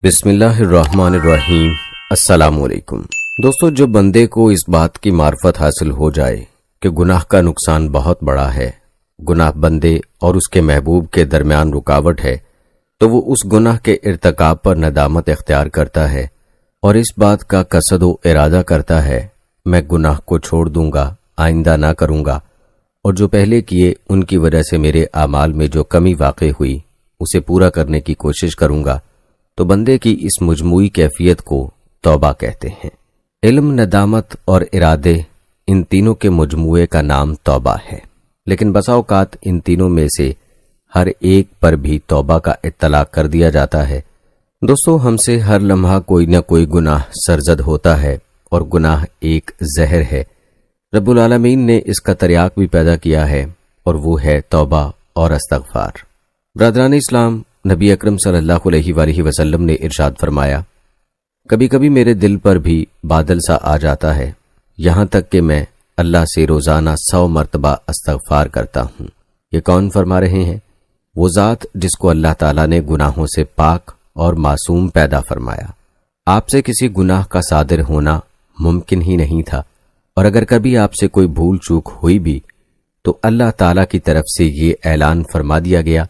بسم اللہ الرحمن الرحیم۔ السلام علیکم دوستو، جو بندے کو اس بات کی معرفت حاصل ہو جائے کہ گناہ کا نقصان بہت بڑا ہے، گناہ بندے اور اس کے محبوب کے درمیان رکاوٹ ہے، تو وہ اس گناہ کے ارتکاب پر ندامت اختیار کرتا ہے اور اس بات کا قصد و ارادہ کرتا ہے میں گناہ کو چھوڑ دوں گا، آئندہ نہ کروں گا، اور جو پہلے کیے ان کی وجہ سے میرے اعمال میں جو کمی واقع ہوئی اسے پورا کرنے کی کوشش کروں گا۔ تو بندے کی اس مجموعی کیفیت کو توبہ کہتے ہیں۔ علم، ندامت اور ارادے، ان تینوں کے مجموعے کا نام توبہ ہے، لیکن بسا اوقات ان تینوں میں سے ہر ایک پر بھی توبہ کا اطلاق کر دیا جاتا ہے۔ دوستو، ہم سے ہر لمحہ کوئی نہ کوئی گناہ سرزد ہوتا ہے، اور گناہ ایک زہر ہے۔ رب العالمین نے اس کا تریاق بھی پیدا کیا ہے، اور وہ ہے توبہ اور استغفار۔ برادران اسلام، نبی اکرم صلی اللہ علیہ وآلہ وسلم نے ارشاد فرمایا، کبھی کبھی میرے دل پر بھی بادل سا آ جاتا ہے، یہاں تک کہ میں اللہ سے روزانہ 100 مرتبہ استغفار کرتا ہوں۔ یہ کون فرما رہے ہیں؟ وہ ذات جس کو اللہ تعالیٰ نے گناہوں سے پاک اور معصوم پیدا فرمایا۔ آپ سے کسی گناہ کا صادر ہونا ممکن ہی نہیں تھا، اور اگر کبھی آپ سے کوئی بھول چوک ہوئی بھی تو اللہ تعالیٰ کی طرف سے یہ اعلان فرما دیا گیا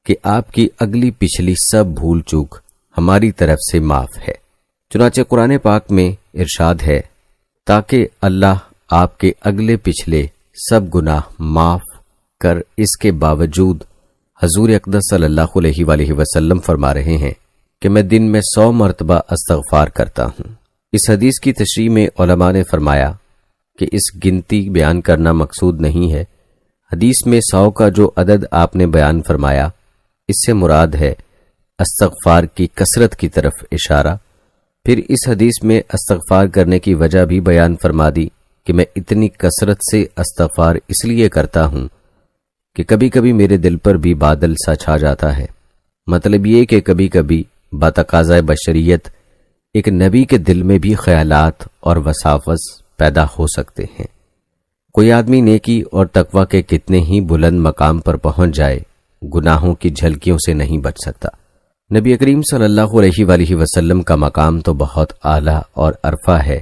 کہ آپ کی اگلی پچھلی سب بھول چوک ہماری طرف سے معاف ہے۔ چنانچہ قرآن پاک میں ارشاد ہے، تاکہ اللہ آپ کے اگلے پچھلے سب گناہ معاف کر اس کے باوجود حضور اقدس صلی اللہ علیہ وآلہ وسلم فرما رہے ہیں کہ میں دن میں 100 مرتبہ استغفار کرتا ہوں۔ اس حدیث کی تشریح میں علماء نے فرمایا کہ اس گنتی بیان کرنا مقصود نہیں ہے۔ حدیث میں 100 کا جو عدد آپ نے بیان فرمایا، اس سے مراد ہے استغفار کی کثرت کی طرف اشارہ۔ پھر اس حدیث میں استغفار کرنے کی وجہ بھی بیان فرما دی کہ میں اتنی کثرت سے استغفار اس لیے کرتا ہوں کہ کبھی کبھی میرے دل پر بھی بادل سا چھا جاتا ہے۔ مطلب یہ کہ کبھی کبھی بتقاضۂ بشریت ایک نبی کے دل میں بھی خیالات اور وساوس پیدا ہو سکتے ہیں۔ کوئی آدمی نیکی اور تقوی کے کتنے ہی بلند مقام پر پہنچ جائے، گناہوں کی جھلکیوں سے نہیں بچ سکتا۔ نبی کریم صلی اللہ علیہ وآلہ وسلم کا مقام تو بہت اعلیٰ اور عرفہ ہے،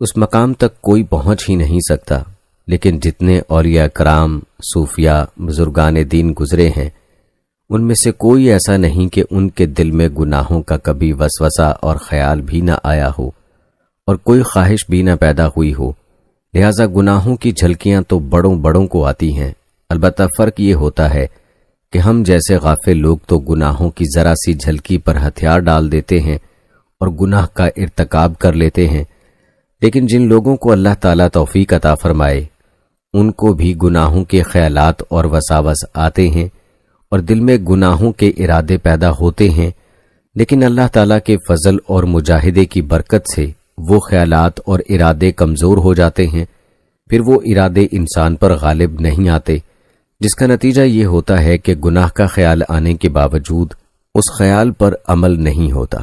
اس مقام تک کوئی پہنچ ہی نہیں سکتا، لیکن جتنے اولیاء کرام، صوفیاء، بزرگان دین گزرے ہیں، ان میں سے کوئی ایسا نہیں کہ ان کے دل میں گناہوں کا کبھی وسوسہ اور خیال بھی نہ آیا ہو، اور کوئی خواہش بھی نہ پیدا ہوئی ہو۔ لہذا گناہوں کی جھلکیاں تو بڑوں بڑوں کو آتی ہیں، البتہ فرق یہ ہوتا ہے کہ ہم جیسے غافل لوگ تو گناہوں کی ذرا سی جھلکی پر ہتھیار ڈال دیتے ہیں اور گناہ کا ارتکاب کر لیتے ہیں، لیکن جن لوگوں کو اللہ تعالیٰ توفیق عطا فرمائے، ان کو بھی گناہوں کے خیالات اور وساوس آتے ہیں اور دل میں گناہوں کے ارادے پیدا ہوتے ہیں، لیکن اللہ تعالیٰ کے فضل اور مجاہدے کی برکت سے وہ خیالات اور ارادے کمزور ہو جاتے ہیں، پھر وہ ارادے انسان پر غالب نہیں آتے، جس کا نتیجہ یہ ہوتا ہے کہ گناہ کا خیال آنے کے باوجود اس خیال پر عمل نہیں ہوتا۔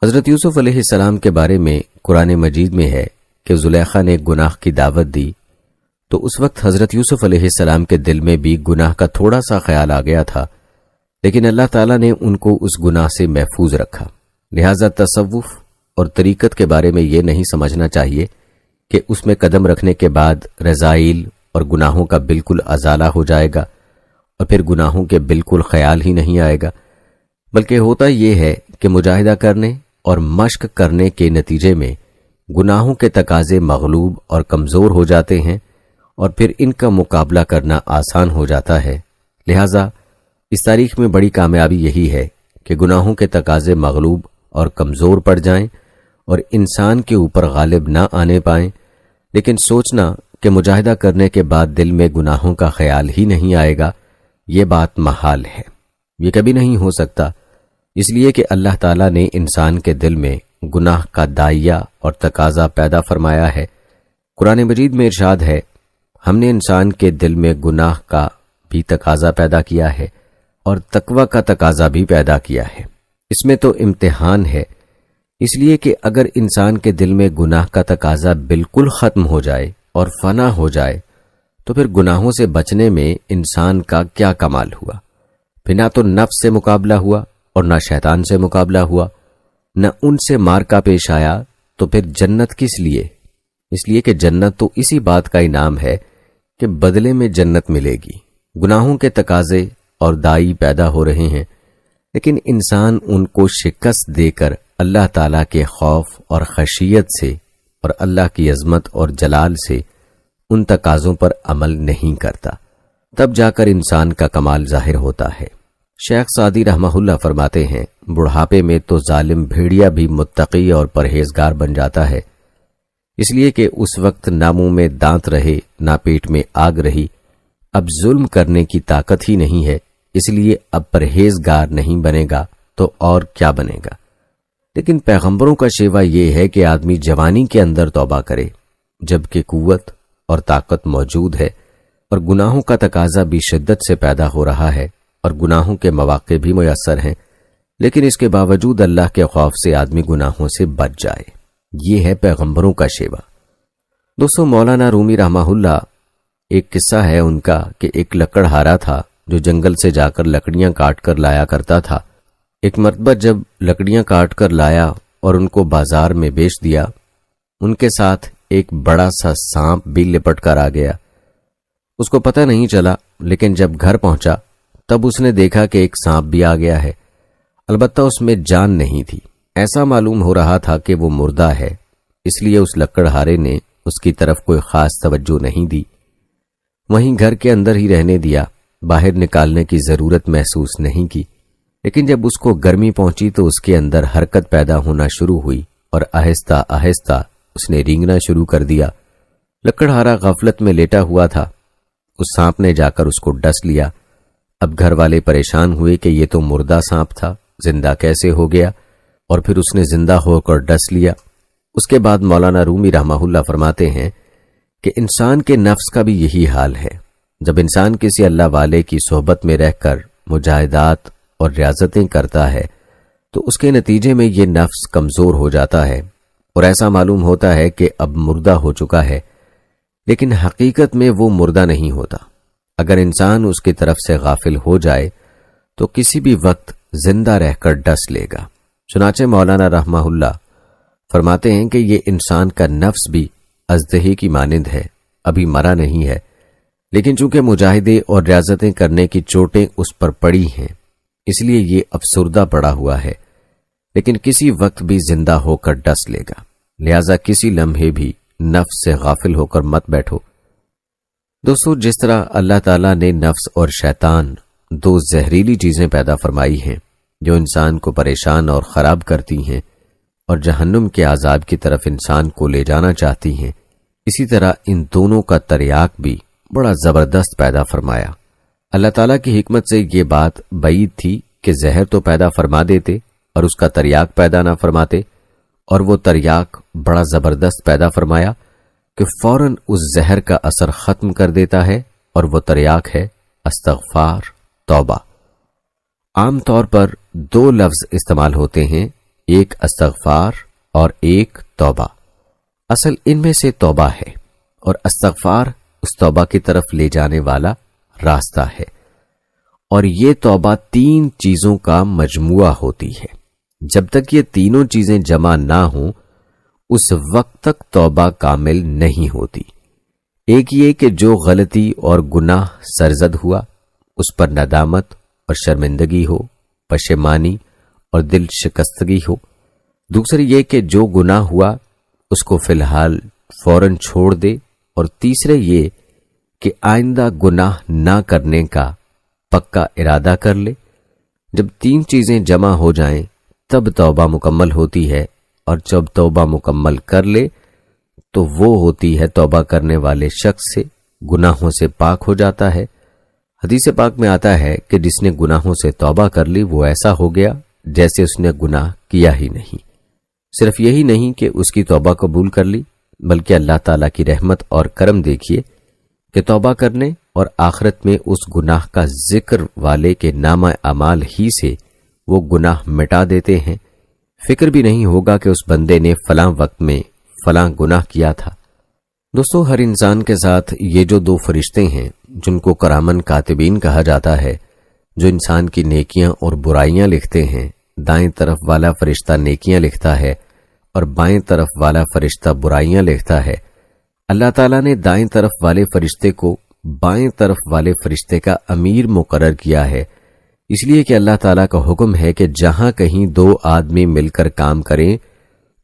حضرت یوسف علیہ السلام کے بارے میں قرآن مجید میں ہے کہ زلیخا نے گناہ کی دعوت دی تو اس وقت حضرت یوسف علیہ السلام کے دل میں بھی گناہ کا تھوڑا سا خیال آ گیا تھا، لیکن اللہ تعالیٰ نے ان کو اس گناہ سے محفوظ رکھا۔ لہٰذا تصوف اور طریقت کے بارے میں یہ نہیں سمجھنا چاہیے کہ اس میں قدم رکھنے کے بعد رذائل اور گناہوں کا بالکل ازالہ ہو جائے گا اور پھر گناہوں کے بالکل خیال ہی نہیں آئے گا، بلکہ ہوتا یہ ہے کہ مجاہدہ کرنے اور مشق کرنے کے نتیجے میں گناہوں کے تقاضے مغلوب اور کمزور ہو جاتے ہیں، اور پھر ان کا مقابلہ کرنا آسان ہو جاتا ہے۔ لہٰذا اس تاریخ میں بڑی کامیابی یہی ہے کہ گناہوں کے تقاضے مغلوب اور کمزور پڑ جائیں اور انسان کے اوپر غالب نہ آنے پائیں، لیکن سوچنا کہ مجاہدہ کرنے کے بعد دل میں گناہوں کا خیال ہی نہیں آئے گا، یہ بات محال ہے، یہ کبھی نہیں ہو سکتا، اس لیے کہ اللہ تعالیٰ نے انسان کے دل میں گناہ کا داعیہ اور تقاضا پیدا فرمایا ہے۔ قرآن مجید میں ارشاد ہے، ہم نے انسان کے دل میں گناہ کا بھی تقاضا پیدا کیا ہے اور تقوی کا تقاضا بھی پیدا کیا ہے۔ اس میں تو امتحان ہے، اس لیے کہ اگر انسان کے دل میں گناہ کا تقاضا بالکل ختم ہو جائے اور فنا ہو جائے تو پھر گناہوں سے بچنے میں انسان کا کیا کمال ہوا؟ پھر نہ تو نفس سے مقابلہ ہوا اور نہ شیطان سے مقابلہ ہوا، نہ ان سے مار کا پیش آیا تو پھر جنت کس لیے؟ اس لیے کہ جنت تو اسی بات کا انعام ہے کہ بدلے میں جنت ملے گی۔ گناہوں کے تقاضے اور دائی پیدا ہو رہے ہیں، لیکن انسان ان کو شکست دے کر اللہ تعالیٰ کے خوف اور خشیت سے اور اللہ کی عظمت اور جلال سے ان تقاضوں پر عمل نہیں کرتا، تب جا کر انسان کا کمال ظاہر ہوتا ہے۔ شیخ سعدی رحمہ اللہ فرماتے ہیں، بڑھاپے میں تو ظالم بھیڑیا بھی متقی اور پرہیزگار بن جاتا ہے، اس لیے کہ اس وقت نہ منہ میں دانت رہے نہ پیٹ میں آگ رہی، اب ظلم کرنے کی طاقت ہی نہیں ہے، اس لیے اب پرہیزگار نہیں بنے گا تو اور کیا بنے گا۔ لیکن پیغمبروں کا شیوا یہ ہے کہ آدمی جوانی کے اندر توبہ کرے جبکہ قوت اور طاقت موجود ہے، اور گناہوں کا تقاضا بھی شدت سے پیدا ہو رہا ہے اور گناہوں کے مواقع بھی میسر ہیں، لیکن اس کے باوجود اللہ کے خوف سے آدمی گناہوں سے بچ جائے۔ یہ ہے پیغمبروں کا شیوا۔ دوستو، مولانا رومی رحمہ اللہ، ایک قصہ ہے ان کا کہ ایک لکڑہارا تھا جو جنگل سے جا کر لکڑیاں کاٹ کر لایا کرتا تھا۔ ایک مرتبہ جب لکڑیاں کاٹ کر لایا اور ان کو بازار میں بیچ دیا، ان کے ساتھ ایک بڑا سا سانپ بھی لپٹ کر آ گیا۔ اس کو پتہ نہیں چلا، لیکن جب گھر پہنچا تب اس نے دیکھا کہ ایک سانپ بھی آ گیا ہے، البتہ اس میں جان نہیں تھی۔ ایسا معلوم ہو رہا تھا کہ وہ مردہ ہے، اس لیے اس لکڑہارے نے اس کی طرف کوئی خاص توجہ نہیں دی، وہیں گھر کے اندر ہی رہنے دیا، باہر نکالنے کی ضرورت محسوس نہیں کی۔ لیکن جب اس کو گرمی پہنچی تو اس کے اندر حرکت پیدا ہونا شروع ہوئی اور آہستہ آہستہ اس نے رینگنا شروع کر دیا۔ لکڑہارا غفلت میں لیٹا ہوا تھا، اس سانپ نے جا کر اس کو ڈس لیا۔ اب گھر والے پریشان ہوئے کہ یہ تو مردہ سانپ تھا، زندہ کیسے ہو گیا، اور پھر اس نے زندہ ہو کر ڈس لیا۔ اس کے بعد مولانا رومی رحمہ اللہ فرماتے ہیں کہ انسان کے نفس کا بھی یہی حال ہے۔ جب انسان کسی اللہ والے کی صحبت میں رہ کر مجاہدات اور ریاضتیں کرتا ہے تو اس کے نتیجے میں یہ نفس کمزور ہو جاتا ہے اور ایسا معلوم ہوتا ہے کہ اب مردہ ہو چکا ہے، لیکن حقیقت میں وہ مردہ نہیں ہوتا۔ اگر انسان اس کی طرف سے غافل ہو جائے تو کسی بھی وقت زندہ رہ کر ڈس لے گا۔ چنانچہ مولانا رحمہ اللہ فرماتے ہیں کہ یہ انسان کا نفس بھی اژدہے کی مانند ہے، ابھی مرا نہیں ہے، لیکن چونکہ مجاہدے اور ریاضتیں کرنے کی چوٹیں اس پر پڑی ہیں، اس لیے یہ افسردہ پڑا ہوا ہے، لیکن کسی وقت بھی زندہ ہو کر ڈس لے گا۔ لہذا کسی لمحے بھی نفس سے غافل ہو کر مت بیٹھو۔ دوستو، جس طرح اللہ تعالیٰ نے نفس اور شیطان دو زہریلی چیزیں پیدا فرمائی ہیں جو انسان کو پریشان اور خراب کرتی ہیں اور جہنم کے عذاب کی طرف انسان کو لے جانا چاہتی ہیں، اسی طرح ان دونوں کا تریاق بھی بڑا زبردست پیدا فرمایا۔ اللہ تعالیٰ کی حکمت سے یہ بات بعید تھی کہ زہر تو پیدا فرما دیتے اور اس کا تریاق پیدا نہ فرماتے، اور وہ تریاق بڑا زبردست پیدا فرمایا کہ فوراً اس زہر کا اثر ختم کر دیتا ہے، اور وہ تریاق ہے استغفار، توبہ۔ عام طور پر دو لفظ استعمال ہوتے ہیں، ایک استغفار اور ایک توبہ۔ اصل ان میں سے توبہ ہے، اور استغفار اس توبہ کی طرف لے جانے والا راستہ ہے، اور یہ توبہ تین چیزوں کا مجموعہ ہوتی ہے۔ جب تک یہ تینوں چیزیں جمع نہ ہوں اس وقت تک توبہ کامل نہیں ہوتی۔ ایک یہ کہ جو غلطی اور گناہ سرزد ہوا اس پر ندامت اور شرمندگی ہو، پشیمانی اور دل شکستگی ہو۔ دوسری یہ کہ جو گناہ ہوا اس کو فی الحال فوراً چھوڑ دے، اور تیسرے یہ کہ آئندہ گناہ نہ کرنے کا پکا ارادہ کر لے۔ جب تین چیزیں جمع ہو جائیں تب توبہ مکمل ہوتی ہے، اور جب توبہ مکمل کر لے تو وہ ہوتی ہے توبہ کرنے والے شخص سے گناہوں سے پاک ہو جاتا ہے۔ حدیث پاک میں آتا ہے کہ جس نے گناہوں سے توبہ کر لی وہ ایسا ہو گیا جیسے اس نے گناہ کیا ہی نہیں۔ صرف یہی نہیں کہ اس کی توبہ قبول کر لی، بلکہ اللہ تعالیٰ کی رحمت اور کرم دیکھیے کہ توبہ کرنے اور آخرت میں اس گناہ کا ذکر والے کے نامہ اعمال ہی سے وہ گناہ مٹا دیتے ہیں۔ فکر بھی نہیں ہوگا کہ اس بندے نے فلاں وقت میں فلاں گناہ کیا تھا۔ دوستو، ہر انسان کے ساتھ یہ جو دو فرشتے ہیں جن کو کرامن کاتبین کہا جاتا ہے، جو انسان کی نیکیاں اور برائیاں لکھتے ہیں، دائیں طرف والا فرشتہ نیکیاں لکھتا ہے اور بائیں طرف والا فرشتہ برائیاں لکھتا ہے، اللہ تعالیٰ نے دائیں طرف والے فرشتے کو بائیں طرف والے فرشتے کا امیر مقرر کیا ہے، اس لیے کہ اللہ تعالیٰ کا حکم ہے کہ جہاں کہیں دو آدمی مل کر کام کریں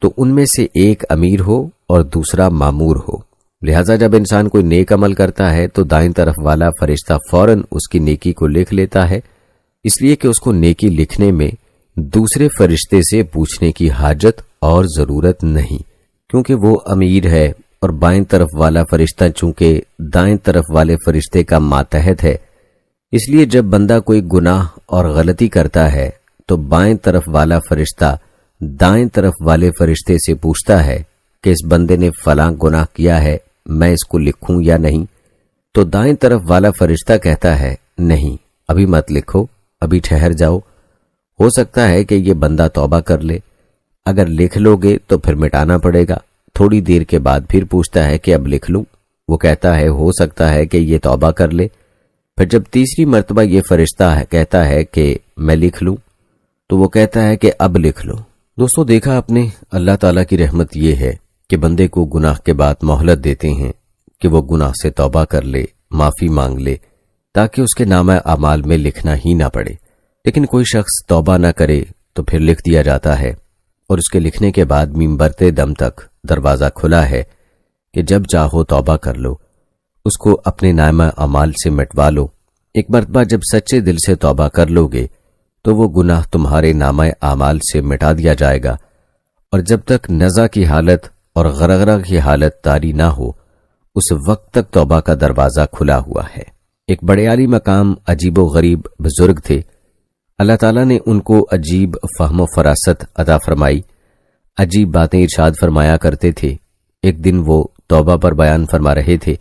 تو ان میں سے ایک امیر ہو اور دوسرا مامور ہو۔ لہذا جب انسان کوئی نیک عمل کرتا ہے تو دائیں طرف والا فرشتہ فوراً اس کی نیکی کو لکھ لیتا ہے، اس لیے کہ اس کو نیکی لکھنے میں دوسرے فرشتے سے پوچھنے کی حاجت اور ضرورت نہیں، کیونکہ وہ امیر ہے، اور بائیں طرف والا فرشتہ چونکہ دائیں طرف والے فرشتے کا ماتحت ہے، اس لیے جب بندہ کوئی گناہ اور غلطی کرتا ہے تو بائیں طرف والا فرشتہ دائیں طرف والے فرشتے سے پوچھتا ہے کہ اس بندے نے فلاں گناہ کیا ہے، میں اس کو لکھوں یا نہیں؟ تو دائیں طرف والا فرشتہ کہتا ہے نہیں، ابھی مت لکھو، ابھی ٹھہر جاؤ، ہو سکتا ہے کہ یہ بندہ توبہ کر لے، اگر لکھ لو گے تو پھر مٹانا پڑے گا۔ تھوڑی دیر کے بعد پھر پوچھتا ہے کہ اب لکھ لوں، وہ کہتا ہے ہو سکتا ہے کہ یہ توبہ کر لے۔ پھر جب تیسری مرتبہ یہ فرشتہ کہتا ہے کہ میں لکھ لوں تو وہ کہتا ہے کہ اب لکھ لو۔ دوستو دیکھا آپ نے، اللہ تعالیٰ کی رحمت یہ ہے کہ بندے کو گناہ کے بعد مہلت دیتے ہیں کہ وہ گناہ سے توبہ کر لے، معافی مانگ لے، تاکہ اس کے نامہ اعمال میں لکھنا ہی نہ پڑے۔ لیکن کوئی شخص توبہ نہ کرے تو پھر لکھ دیا جاتا ہے، اور اس کے لکھنے کے بعد منبرتے دم تک دروازہ کھلا ہے کہ جب چاہو توبہ کر لو، اس کو اپنے نامہ اعمال سے مٹوا لو۔ ایک مرتبہ جب سچے دل سے توبہ کر لو گے تو وہ گناہ تمہارے نامہ اعمال سے مٹا دیا جائے گا، اور جب تک نزع کی حالت اور غرغرہ کی حالت طاری نہ ہو اس وقت تک توبہ کا دروازہ کھلا ہوا ہے۔ ایک بڑے عالی مقام عجیب و غریب بزرگ تھے، اللہ تعالیٰ نے ان کو عجیب فہم و فراست عطا فرمائی، عجیب باتیں ارشاد فرمایا کرتے تھے۔ ایک دن وہ توبہ پر بیان فرما رہے تھے،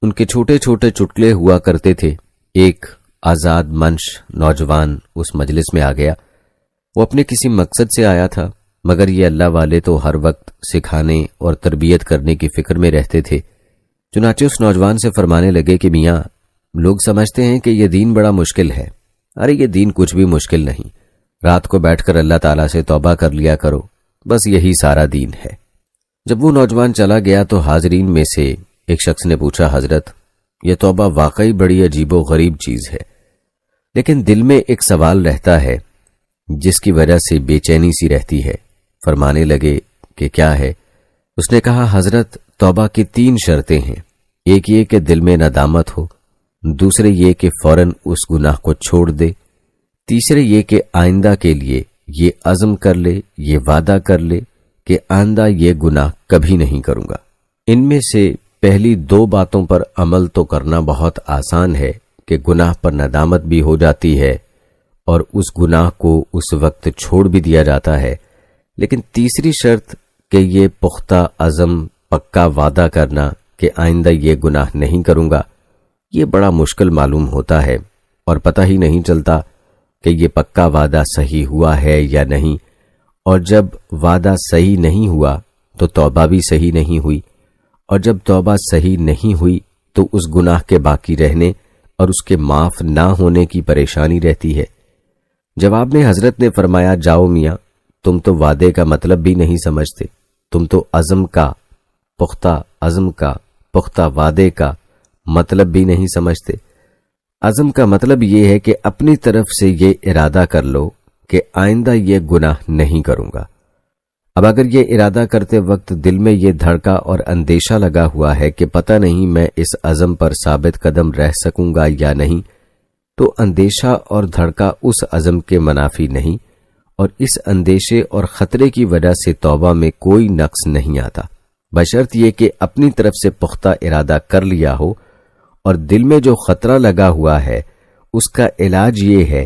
ان کے چھوٹے چھوٹے چٹکلے ہوا کرتے تھے۔ ایک آزاد منش نوجوان اس مجلس میں آ گیا، وہ اپنے کسی مقصد سے آیا تھا، مگر یہ اللہ والے تو ہر وقت سکھانے اور تربیت کرنے کی فکر میں رہتے تھے۔ چنانچہ اس نوجوان سے فرمانے لگے کہ میاں، لوگ سمجھتے ہیں کہ یہ دین بڑا مشکل ہے، ارے یہ دین کچھ بھی مشکل نہیں، رات کو بیٹھ کر اللہ تعالیٰ سے توبہ کر لیا کرو، بس یہی سارا دین ہے۔ جب وہ نوجوان چلا گیا تو حاضرین میں سے ایک شخص نے پوچھا، حضرت یہ توبہ واقعی بڑی عجیب و غریب چیز ہے، لیکن دل میں ایک سوال رہتا ہے جس کی وجہ سے بے چینی سی رہتی ہے۔ فرمانے لگے کہ کیا ہے؟ اس نے کہا، حضرت توبہ کی 3 شرطیں ہیں، ایک یہ کہ دل میں ندامت ہو، دوسرے یہ کہ فوراً اس گناہ کو چھوڑ دے، تیسرے یہ کہ آئندہ کے لیے یہ عزم کر لے، یہ وعدہ کر لے کہ آئندہ یہ گناہ کبھی نہیں کروں گا۔ ان میں سے پہلی 2 باتوں پر عمل تو کرنا بہت آسان ہے کہ گناہ پر ندامت بھی ہو جاتی ہے اور اس گناہ کو اس وقت چھوڑ بھی دیا جاتا ہے، لیکن تیسری شرط کہ یہ پختہ عزم، پکا وعدہ کرنا کہ آئندہ یہ گناہ نہیں کروں گا، یہ بڑا مشکل معلوم ہوتا ہے، اور پتہ ہی نہیں چلتا کہ یہ پکا وعدہ صحیح ہوا ہے یا نہیں، اور جب وعدہ صحیح نہیں ہوا تو توبہ بھی صحیح نہیں ہوئی، اور جب توبہ صحیح نہیں ہوئی تو اس گناہ کے باقی رہنے اور اس کے معاف نہ ہونے کی پریشانی رہتی ہے۔ جواب میں حضرت نے فرمایا، جاؤ میاں، تم تو وعدے کا مطلب بھی نہیں سمجھتے، تم تو عزم کا، پختہ عزم کا، پختہ وعدے کا مطلب بھی نہیں سمجھتے۔ عزم کا مطلب یہ ہے کہ اپنی طرف سے یہ ارادہ کر لو کہ آئندہ یہ گناہ نہیں کروں گا۔ اب اگر یہ ارادہ کرتے وقت دل میں یہ دھڑکا اور اندیشہ لگا ہوا ہے کہ پتہ نہیں میں اس عزم پر ثابت قدم رہ سکوں گا یا نہیں، تو اندیشہ اور دھڑکا اس عزم کے منافی نہیں، اور اس اندیشے اور خطرے کی وجہ سے توبہ میں کوئی نقص نہیں آتا، بشرط یہ کہ اپنی طرف سے پختہ ارادہ کر لیا ہو، اور دل میں جو خطرہ لگا ہوا ہے اس کا علاج یہ ہے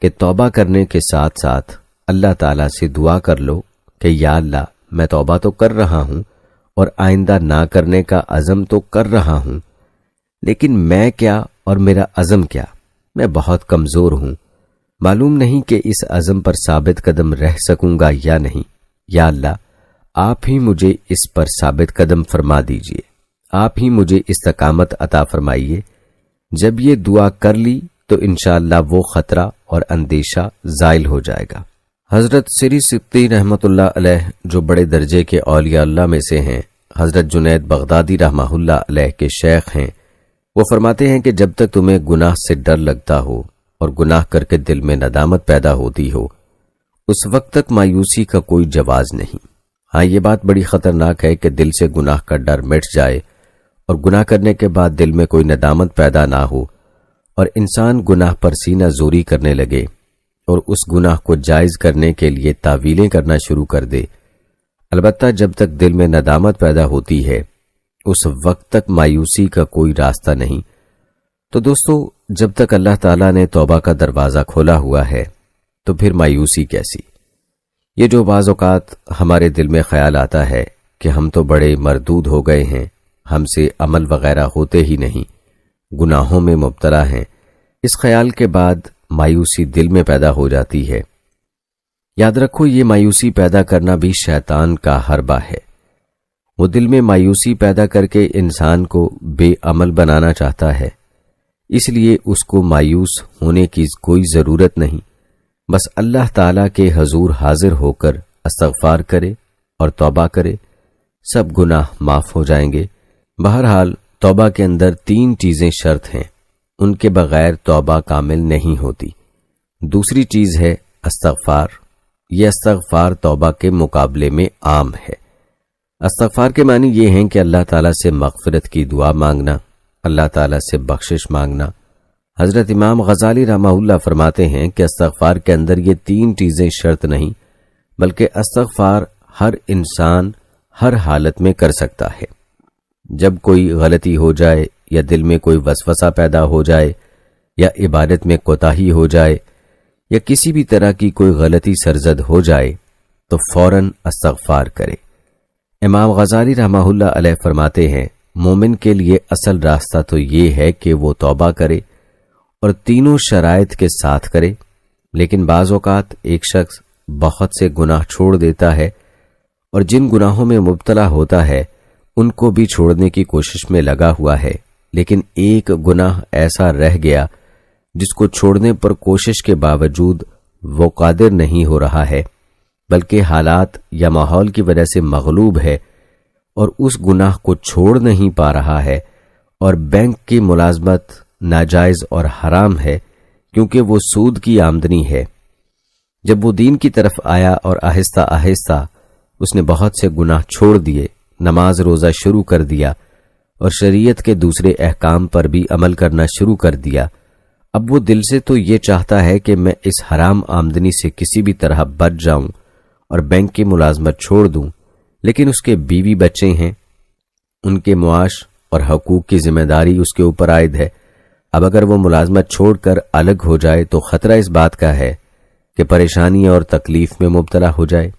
کہ توبہ کرنے کے ساتھ ساتھ اللہ تعالیٰ سے دعا کر لو کہ یا اللہ، میں توبہ تو کر رہا ہوں اور آئندہ نہ کرنے کا عزم تو کر رہا ہوں، لیکن میں کیا اور میرا عزم کیا؟ میں بہت کمزور ہوں، معلوم نہیں کہ اس عزم پر ثابت قدم رہ سکوں گا یا نہیں۔ یا اللہ، آپ ہی مجھے اس پر ثابت قدم فرما دیجئے، آپ ہی مجھے استقامت عطا فرمائیے۔ جب یہ دعا کر لی تو انشاءاللہ وہ خطرہ اور اندیشہ زائل ہو جائے گا۔ حضرت سری سبتی رحمۃ اللہ علیہ جو بڑے درجے کے اولیاء اللہ میں سے ہیں، حضرت جنید بغدادی رحمہ اللہ علیہ کے شیخ ہیں، وہ فرماتے ہیں کہ جب تک تمہیں گناہ سے ڈر لگتا ہو اور گناہ کر کے دل میں ندامت پیدا ہوتی ہو، اس وقت تک مایوسی کا کوئی جواز نہیں۔ ہاں، یہ بات بڑی خطرناک ہے کہ دل سے گناہ کا ڈر مٹ جائے اور گناہ کرنے کے بعد دل میں کوئی ندامت پیدا نہ ہو اور انسان گناہ پر سینہ زوری کرنے لگے اور اس گناہ کو جائز کرنے کے لیے تعویلیں کرنا شروع کر دے۔ البتہ جب تک دل میں ندامت پیدا ہوتی ہے اس وقت تک مایوسی کا کوئی راستہ نہیں۔ تو دوستو، جب تک اللہ تعالیٰ نے توبہ کا دروازہ کھولا ہوا ہے تو پھر مایوسی کیسی؟ یہ جو بعض اوقات ہمارے دل میں خیال آتا ہے کہ ہم تو بڑے مردود ہو گئے ہیں، ہم سے عمل وغیرہ ہوتے ہی نہیں، گناہوں میں مبتلا ہیں، اس خیال کے بعد مایوسی دل میں پیدا ہو جاتی ہے۔ یاد رکھو، یہ مایوسی پیدا کرنا بھی شیطان کا حربہ ہے۔ وہ دل میں مایوسی پیدا کر کے انسان کو بے عمل بنانا چاہتا ہے، اس لیے اس کو مایوس ہونے کی کوئی ضرورت نہیں، بس اللہ تعالیٰ کے حضور حاضر ہو کر استغفار کرے اور توبہ کرے، سب گناہ معاف ہو جائیں گے۔ بہرحال توبہ کے اندر 3 چیزیں شرط ہیں، ان کے بغیر توبہ کامل نہیں ہوتی۔ دوسری چیز ہے استغفار۔ یہ استغفار توبہ کے مقابلے میں عام ہے۔ استغفار کے معنی یہ ہیں کہ اللہ تعالیٰ سے مغفرت کی دعا مانگنا، اللہ تعالیٰ سے بخشش مانگنا۔ حضرت امام غزالی رحمہ اللہ فرماتے ہیں کہ استغفار کے اندر یہ 3 چیزیں شرط نہیں، بلکہ استغفار ہر انسان ہر حالت میں کر سکتا ہے۔ جب کوئی غلطی ہو جائے یا دل میں کوئی وسوسہ پیدا ہو جائے یا عبادت میں کوتاہی ہو جائے یا کسی بھی طرح کی کوئی غلطی سرزد ہو جائے تو فوراً استغفار کرے۔ امام غزالی رحمہ اللہ علیہ فرماتے ہیں، مومن کے لیے اصل راستہ تو یہ ہے کہ وہ توبہ کرے اور تینوں شرائط کے ساتھ کرے، لیکن بعض اوقات ایک شخص بہت سے گناہ چھوڑ دیتا ہے اور جن گناہوں میں مبتلا ہوتا ہے ان کو بھی چھوڑنے کی کوشش میں لگا ہوا ہے، لیکن ایک گناہ ایسا رہ گیا جس کو چھوڑنے پر کوشش کے باوجود وہ قادر نہیں ہو رہا ہے، بلکہ حالات یا ماحول کی وجہ سے مغلوب ہے اور اس گناہ کو چھوڑ نہیں پا رہا ہے، اور بینک کی ملازمت ناجائز اور حرام ہے کیونکہ وہ سود کی آمدنی ہے۔ جب وہ دین کی طرف آیا اور آہستہ آہستہ اس نے بہت سے گناہ چھوڑ دیے، نماز روزہ شروع کر دیا اور شریعت کے دوسرے احکام پر بھی عمل کرنا شروع کر دیا، اب وہ دل سے تو یہ چاہتا ہے کہ میں اس حرام آمدنی سے کسی بھی طرح بچ جاؤں اور بینک کی ملازمت چھوڑ دوں، لیکن اس کے بیوی بچے ہیں، ان کے معاش اور حقوق کی ذمہ داری اس کے اوپر عائد ہے۔ اب اگر وہ ملازمت چھوڑ کر الگ ہو جائے تو خطرہ اس بات کا ہے کہ پریشانی اور تکلیف میں مبتلا ہو جائے،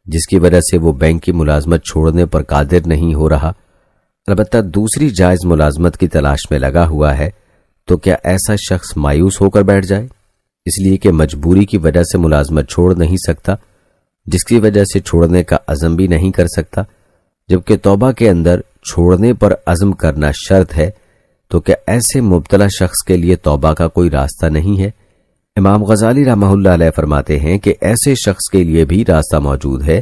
جس کی وجہ سے وہ بینک کی ملازمت چھوڑنے پر قادر نہیں ہو رہا، البتہ دوسری جائز ملازمت کی تلاش میں لگا ہوا ہے۔ تو کیا ایسا شخص مایوس ہو کر بیٹھ جائے اس لیے کہ مجبوری کی وجہ سے ملازمت چھوڑ نہیں سکتا، جس کی وجہ سے چھوڑنے کا عزم بھی نہیں کر سکتا، جبکہ توبہ کے اندر چھوڑنے پر عزم کرنا شرط ہے؟ تو کیا ایسے مبتلا شخص کے لیے توبہ کا کوئی راستہ نہیں ہے؟ امام غزالی رحمہ اللہ علیہ فرماتے ہیں کہ ایسے شخص کے لیے بھی راستہ موجود ہے،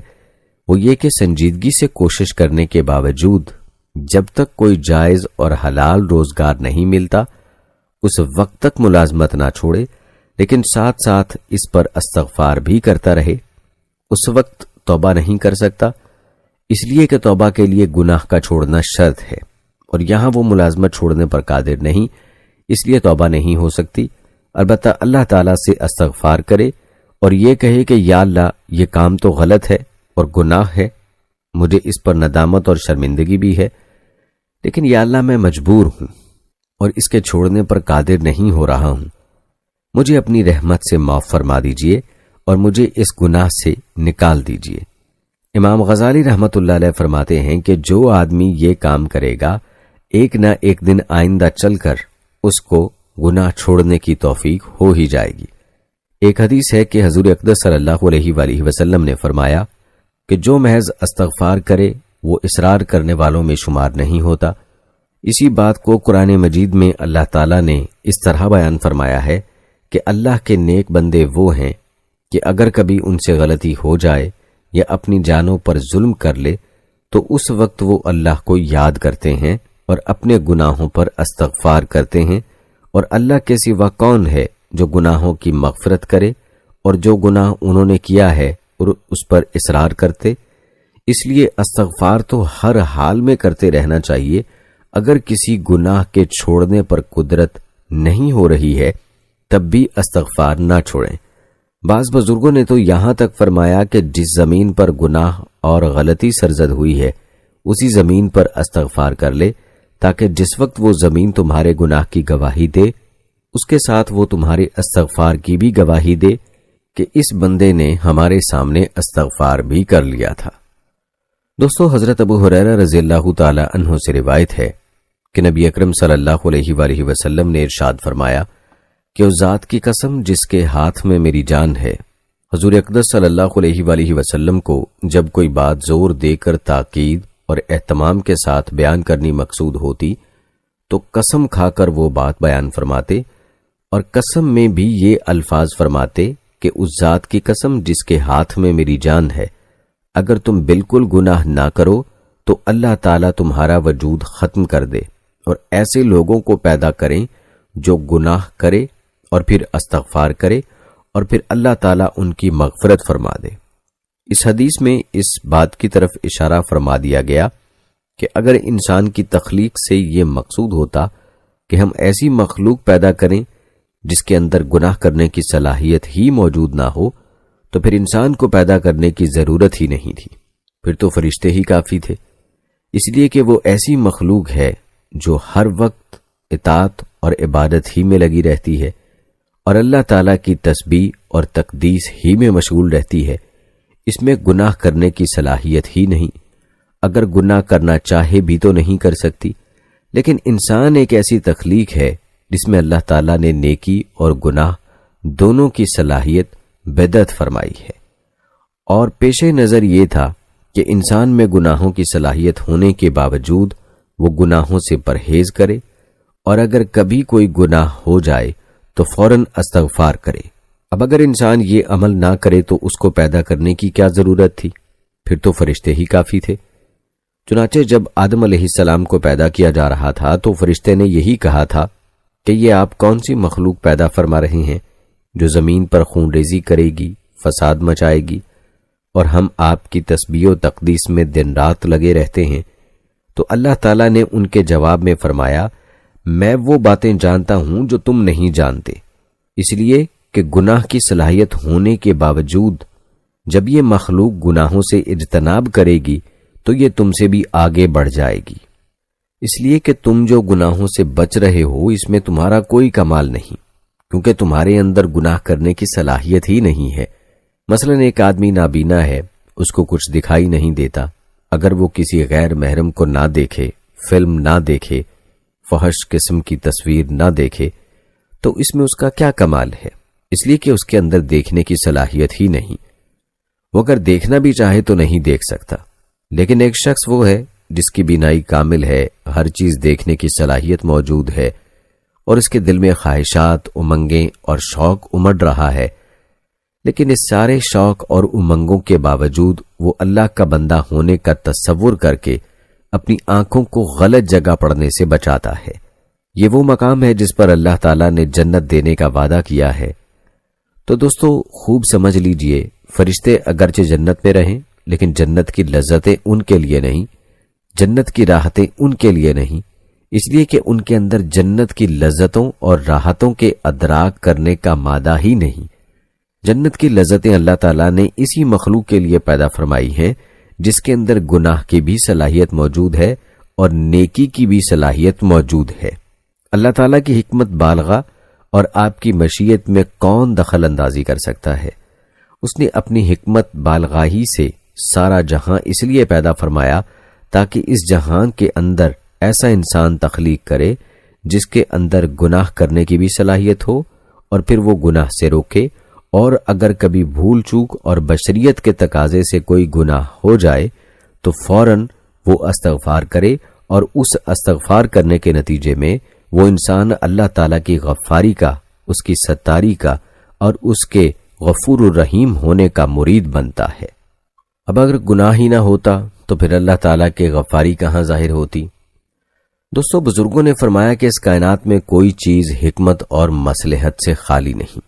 وہ یہ کہ سنجیدگی سے کوشش کرنے کے باوجود جب تک کوئی جائز اور حلال روزگار نہیں ملتا اس وقت تک ملازمت نہ چھوڑے، لیکن ساتھ ساتھ اس پر استغفار بھی کرتا رہے۔ اس وقت توبہ نہیں کر سکتا، اس لیے کہ توبہ کے لیے گناہ کا چھوڑنا شرط ہے، اور یہاں وہ ملازمت چھوڑنے پر قادر نہیں، اس لیے توبہ نہیں ہو سکتی۔ البتہ اللہ تعالیٰ سے استغفار کرے اور یہ کہے کہ یا اللہ، یہ کام تو غلط ہے اور گناہ ہے، مجھے اس پر ندامت اور شرمندگی بھی ہے، لیکن یا اللہ میں مجبور ہوں اور اس کے چھوڑنے پر قادر نہیں ہو رہا ہوں، مجھے اپنی رحمت سے معاف فرما دیجئے اور مجھے اس گناہ سے نکال دیجئے۔ امام غزالی رحمۃ اللہ علیہ فرماتے ہیں کہ جو آدمی یہ کام کرے گا، ایک نہ ایک دن آئندہ چل کر اس کو گناہ چھوڑنے کی توفیق ہو ہی جائے گی۔ ایک حدیث ہے کہ حضور اقدس صلی اللہ علیہ وآلہ وسلم نے فرمایا کہ جو محض استغفار کرے وہ اصرار کرنے والوں میں شمار نہیں ہوتا۔ اسی بات کو قرآن مجید میں اللہ تعالیٰ نے اس طرح بیان فرمایا ہے کہ اللہ کے نیک بندے وہ ہیں کہ اگر کبھی ان سے غلطی ہو جائے یا اپنی جانوں پر ظلم کر لے تو اس وقت وہ اللہ کو یاد کرتے ہیں اور اپنے گناہوں پر استغفار کرتے ہیں، اور اللہ کے سوا کون ہے جو گناہوں کی مغفرت کرے، اور جو گناہ انہوں نے کیا ہے اور اس پر اصرار کرتے۔ اس لیے استغفار تو ہر حال میں کرتے رہنا چاہیے۔ اگر کسی گناہ کے چھوڑنے پر قدرت نہیں ہو رہی ہے تب بھی استغفار نہ چھوڑیں۔ بعض بزرگوں نے تو یہاں تک فرمایا کہ جس زمین پر گناہ اور غلطی سرزد ہوئی ہے اسی زمین پر استغفار کر لے، تاکہ جس وقت وہ زمین تمہارے گناہ کی گواہی دے اس کے ساتھ وہ تمہارے استغفار کی بھی گواہی دے کہ اس بندے نے ہمارے سامنے استغفار بھی کر لیا تھا۔ دوستو، حضرت ابو ہریرہ رضی اللہ تعالی عنہ سے روایت ہے کہ نبی اکرم صلی اللہ علیہ وآلہ وسلم نے ارشاد فرمایا کہ اس ذات کی قسم جس کے ہاتھ میں میری جان ہے، حضور اقدس صلی اللہ علیہ وآلہ وسلم کو جب کوئی بات زور دے کر تاکید اور اہتمام کے ساتھ بیان کرنی مقصود ہوتی تو قسم کھا کر وہ بات بیان فرماتے، اور قسم میں بھی یہ الفاظ فرماتے کہ اس ذات کی قسم جس کے ہاتھ میں میری جان ہے، اگر تم بالکل گناہ نہ کرو تو اللہ تعالیٰ تمہارا وجود ختم کر دے اور ایسے لوگوں کو پیدا کریں جو گناہ کرے اور پھر استغفار کرے اور پھر اللہ تعالیٰ ان کی مغفرت فرما دے۔ اس حدیث میں اس بات کی طرف اشارہ فرما دیا گیا کہ اگر انسان کی تخلیق سے یہ مقصود ہوتا کہ ہم ایسی مخلوق پیدا کریں جس کے اندر گناہ کرنے کی صلاحیت ہی موجود نہ ہو تو پھر انسان کو پیدا کرنے کی ضرورت ہی نہیں تھی، پھر تو فرشتے ہی کافی تھے، اس لیے کہ وہ ایسی مخلوق ہے جو ہر وقت اطاعت اور عبادت ہی میں لگی رہتی ہے اور اللہ تعالیٰ کی تسبیح اور تقدیس ہی میں مشغول رہتی ہے۔ اس میں گناہ کرنے کی صلاحیت ہی نہیں، اگر گناہ کرنا چاہے بھی تو نہیں کر سکتی۔ لیکن انسان ایک ایسی تخلیق ہے جس میں اللہ تعالیٰ نے نیکی اور گناہ دونوں کی صلاحیت بدعت فرمائی ہے، اور پیش نظر یہ تھا کہ انسان میں گناہوں کی صلاحیت ہونے کے باوجود وہ گناہوں سے پرہیز کرے، اور اگر کبھی کوئی گناہ ہو جائے تو فوراً استغفار کرے۔ اب اگر انسان یہ عمل نہ کرے تو اس کو پیدا کرنے کی کیا ضرورت تھی؟ پھر تو فرشتے ہی کافی تھے۔ چنانچہ جب آدم علیہ السلام کو پیدا کیا جا رہا تھا تو فرشتے نے یہی کہا تھا کہ یہ آپ کون سی مخلوق پیدا فرما رہے ہیں جو زمین پر خون ریزی کرے گی، فساد مچائے گی، اور ہم آپ کی تسبیح و تقدیس میں دن رات لگے رہتے ہیں۔ تو اللہ تعالیٰ نے ان کے جواب میں فرمایا، میں وہ باتیں جانتا ہوں جو تم نہیں جانتے، اس لیے کہ گناہ کی صلاحیت ہونے کے باوجود جب یہ مخلوق گناہوں سے اجتناب کرے گی تو یہ تم سے بھی آگے بڑھ جائے گی، اس لیے کہ تم جو گناہوں سے بچ رہے ہو اس میں تمہارا کوئی کمال نہیں، کیونکہ تمہارے اندر گناہ کرنے کی صلاحیت ہی نہیں ہے۔ مثلا ایک آدمی نابینا ہے، اس کو کچھ دکھائی نہیں دیتا، اگر وہ کسی غیر محرم کو نہ دیکھے، فلم نہ دیکھے، فحش قسم کی تصویر نہ دیکھے تو اس میں اس کا کیا کمال ہے؟ اس لیے کہ اس کے اندر دیکھنے کی صلاحیت ہی نہیں، وہ اگر دیکھنا بھی چاہے تو نہیں دیکھ سکتا۔ لیکن ایک شخص وہ ہے جس کی بینائی کامل ہے، ہر چیز دیکھنے کی صلاحیت موجود ہے، اور اس کے دل میں خواہشات، امنگیں اور شوق امڑ رہا ہے، لیکن اس سارے شوق اور امنگوں کے باوجود وہ اللہ کا بندہ ہونے کا تصور کر کے اپنی آنکھوں کو غلط جگہ پڑنے سے بچاتا ہے۔ یہ وہ مقام ہے جس پر اللہ تعالیٰ نے جنت دینے کا وعدہ کیا ہے۔ تو دوستو خوب سمجھ لیجئے، فرشتے اگرچہ جنت میں رہیں لیکن جنت کی لذتیں ان کے لیے نہیں، جنت کی راحتیں ان کے لیے نہیں، اس لیے کہ ان کے اندر جنت کی لذتوں اور راحتوں کے ادراک کرنے کا مادہ ہی نہیں۔ جنت کی لذتیں اللہ تعالیٰ نے اسی مخلوق کے لیے پیدا فرمائی ہیں جس کے اندر گناہ کی بھی صلاحیت موجود ہے اور نیکی کی بھی صلاحیت موجود ہے۔ اللہ تعالیٰ کی حکمت بالغہ اور آپ کی مشیت میں کون دخل اندازی کر سکتا ہے؟ اس نے اپنی حکمت بالغاہی سے سارا جہاں اس لیے پیدا فرمایا تاکہ اس جہان کے اندر ایسا انسان تخلیق کرے جس کے اندر گناہ کرنے کی بھی صلاحیت ہو اور پھر وہ گناہ سے روکے، اور اگر کبھی بھول چوک اور بشریت کے تقاضے سے کوئی گناہ ہو جائے تو فوراً وہ استغفار کرے، اور اس استغفار کرنے کے نتیجے میں وہ انسان اللہ تعالیٰ کی غفاری کا، اس کی ستاری کا اور اس کے غفور الرحیم ہونے کا مرید بنتا ہے۔ اب اگر گناہ ہی نہ ہوتا تو پھر اللہ تعالیٰ کے غفاری کہاں ظاہر ہوتی؟ دوستو، بزرگوں نے فرمایا کہ اس کائنات میں کوئی چیز حکمت اور مصلحت سے خالی نہیں،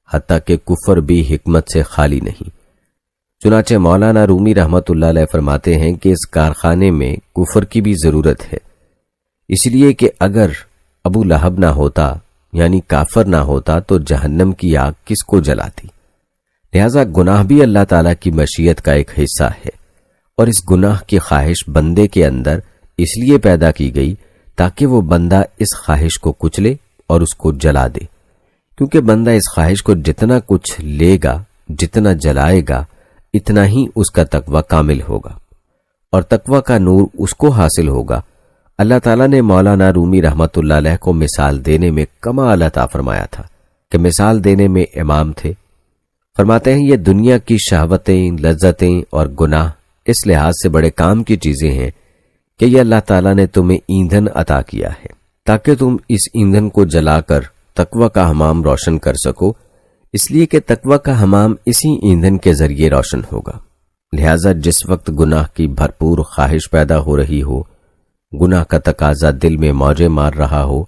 حتیٰ کہ کفر بھی حکمت سے خالی نہیں۔ چنانچہ مولانا رومی رحمت اللہ علیہ فرماتے ہیں کہ اس کارخانے میں کفر کی بھی ضرورت ہے، اس لیے کہ اگر ابو لہب نہ ہوتا یعنی کافر نہ ہوتا تو جہنم کی آگ کس کو جلاتی؟ لہذا گناہ بھی اللہ تعالیٰ کی مشیت کا ایک حصہ ہے، اور اس گناہ کی خواہش بندے کے اندر اس لیے پیدا کی گئی تاکہ وہ بندہ اس خواہش کو کچلے اور اس کو جلا دے، کیونکہ بندہ اس خواہش کو جتنا کچھ لے گا، جتنا جلائے گا، اتنا ہی اس کا تقوی کامل ہوگا اور تقوی کا نور اس کو حاصل ہوگا۔ اللہ تعالیٰ نے مولانا رومی رحمت اللہ علیہ کو مثال دینے میں کمال عطا فرمایا تھا کہ مثال دینے میں امام تھے۔ فرماتے ہیں یہ دنیا کی شہوتیں، لذتیں اور گناہ اس لحاظ سے بڑے کام کی چیزیں ہیں کہ یہ اللہ تعالیٰ نے تمہیں ایندھن عطا کیا ہے تاکہ تم اس ایندھن کو جلا کر تقوی کا حمام روشن کر سکو، اس لیے کہ تقوی کا حمام اسی ایندھن کے ذریعے روشن ہوگا۔ لہٰذا جس وقت گناہ کی بھرپور خواہش پیدا ہو رہی ہو، گناہ کا تقاضا دل میں موجیں مار رہا ہو،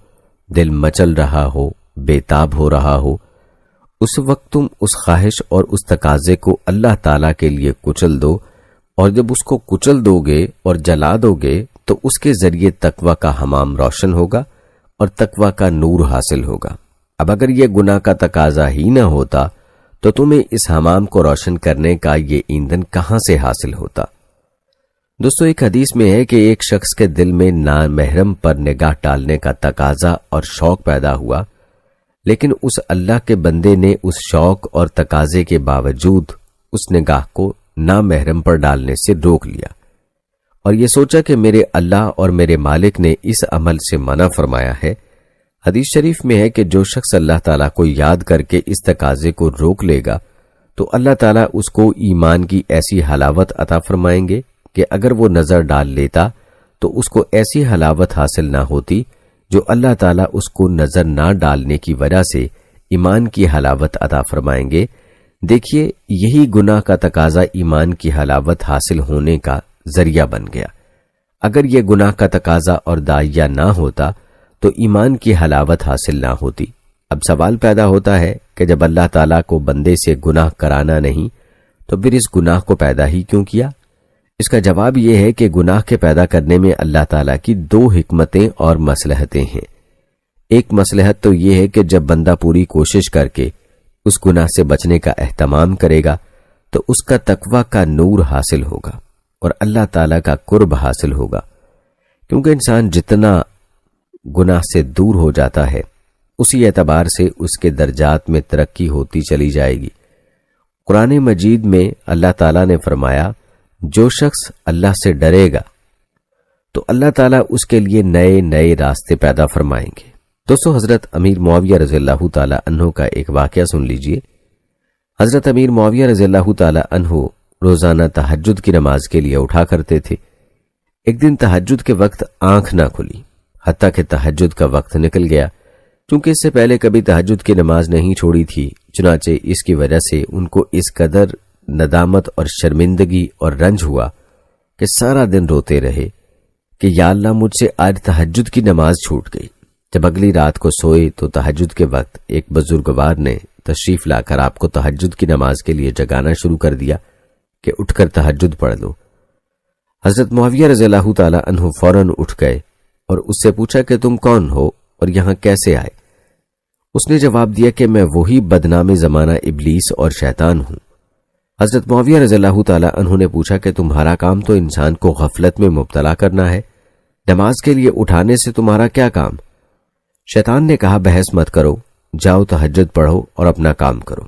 دل مچل رہا ہو، بے تاب ہو رہا ہو، اس وقت تم اس خواہش اور اس تقاضے کو اللہ تعالیٰ کے لیے کچل دو، اور جب اس کو کچل دو گے اور جلا دو گے تو اس کے ذریعے تقوی کا حمام روشن ہوگا اور تقوی کا نور حاصل ہوگا۔ اب اگر یہ گناہ کا تقاضا ہی نہ ہوتا تو تمہیں اس حمام کو روشن کرنے کا یہ ایندھن کہاں سے حاصل ہوتا؟ دوستو، ایک حدیث میں ہے کہ ایک شخص کے دل میں نامحرم پر نگاہ ڈالنے کا تقاضا اور شوق پیدا ہوا، لیکن اس اللہ کے بندے نے اس شوق اور تقاضے کے باوجود اس نگاہ کو نامحرم پر ڈالنے سے روک لیا اور یہ سوچا کہ میرے اللہ اور میرے مالک نے اس عمل سے منع فرمایا ہے۔ حدیث شریف میں ہے کہ جو شخص اللہ تعالیٰ کو یاد کر کے اس تقاضے کو روک لے گا تو اللہ تعالیٰ اس کو ایمان کی ایسی حلاوت عطا فرمائیں گے کہ اگر وہ نظر ڈال لیتا تو اس کو ایسی حلاوت حاصل نہ ہوتی جو اللہ تعالیٰ اس کو نظر نہ ڈالنے کی وجہ سے ایمان کی حلاوت عطا فرمائیں گے۔ دیکھیے، یہی گناہ کا تقاضا ایمان کی حلاوت حاصل ہونے کا ذریعہ بن گیا۔ اگر یہ گناہ کا تقاضا اور داعیہ نہ ہوتا تو ایمان کی حلاوت حاصل نہ ہوتی۔ اب سوال پیدا ہوتا ہے کہ جب اللہ تعالیٰ کو بندے سے گناہ کرانا نہیں تو پھر اس گناہ کو پیدا ہی کیوں کیا؟ اس کا جواب یہ ہے کہ گناہ کے پیدا کرنے میں اللہ تعالیٰ کی دو حکمتیں اور مصلحتیں ہیں۔ ایک مصلحت تو یہ ہے کہ جب بندہ پوری کوشش کر کے اس گناہ سے بچنے کا اہتمام کرے گا تو اس کا تقوی کا نور حاصل ہوگا اور اللہ تعالیٰ کا قرب حاصل ہوگا، کیونکہ انسان جتنا گناہ سے دور ہو جاتا ہے اسی اعتبار سے اس کے درجات میں ترقی ہوتی چلی جائے گی۔ قرآن مجید میں اللہ تعالیٰ نے فرمایا جو شخص اللہ سے ڈرے گا تو اللہ تعالیٰ اس کے لیے نئے نئے راستے پیدا فرمائیں گے۔ دوستو، حضرت امیر معاویہ رضی اللہ تعالیٰ عنہ کا ایک واقعہ سن لیجئے۔ حضرت امیر معاویہ رضی اللہ تعالیٰ عنہ روزانہ تہجد کی نماز کے لیے اٹھا کرتے تھے۔ ایک دن تہجد کے وقت آنکھ نہ کھلی، حتیٰ کہ تہجد کا وقت نکل گیا۔ چونکہ اس سے پہلے کبھی تہجد کی نماز نہیں چھوڑی تھی، چنانچہ اس کی وجہ سے ان کو اس قدر ندامت اور شرمندگی اور رنج ہوا کہ سارا دن روتے رہے کہ یا اللہ، مجھ سے آج تہجد کی نماز چھوٹ گئی۔ جب اگلی رات کو سوئے تو تہجد کے وقت ایک بزرگوار نے تشریف لا کر آپ کو تہجد کی نماز کے لیے جگانا شروع کر دیا کہ اٹھ کر تہجد پڑھ لو۔ حضرت معاویہ رضی اللہ تعالیٰ عنہ فوراً اٹھ گئے اور اس سے پوچھا کہ تم کون ہو اور یہاں کیسے آئے؟ اس نے جواب دیا کہ میں وہی بدنام زمانہ ابلیس اور شیطان ہوں۔ حضرت معاویہ رضی اللہ تعالیٰ عنہ نے پوچھا کہ تمہارا کام تو انسان کو غفلت میں مبتلا کرنا ہے، نماز کے لیے اٹھانے سے تمہارا کیا کام؟ شیطان نے کہا بحث مت کرو، جاؤ تہجد پڑھو اور اپنا کام کرو۔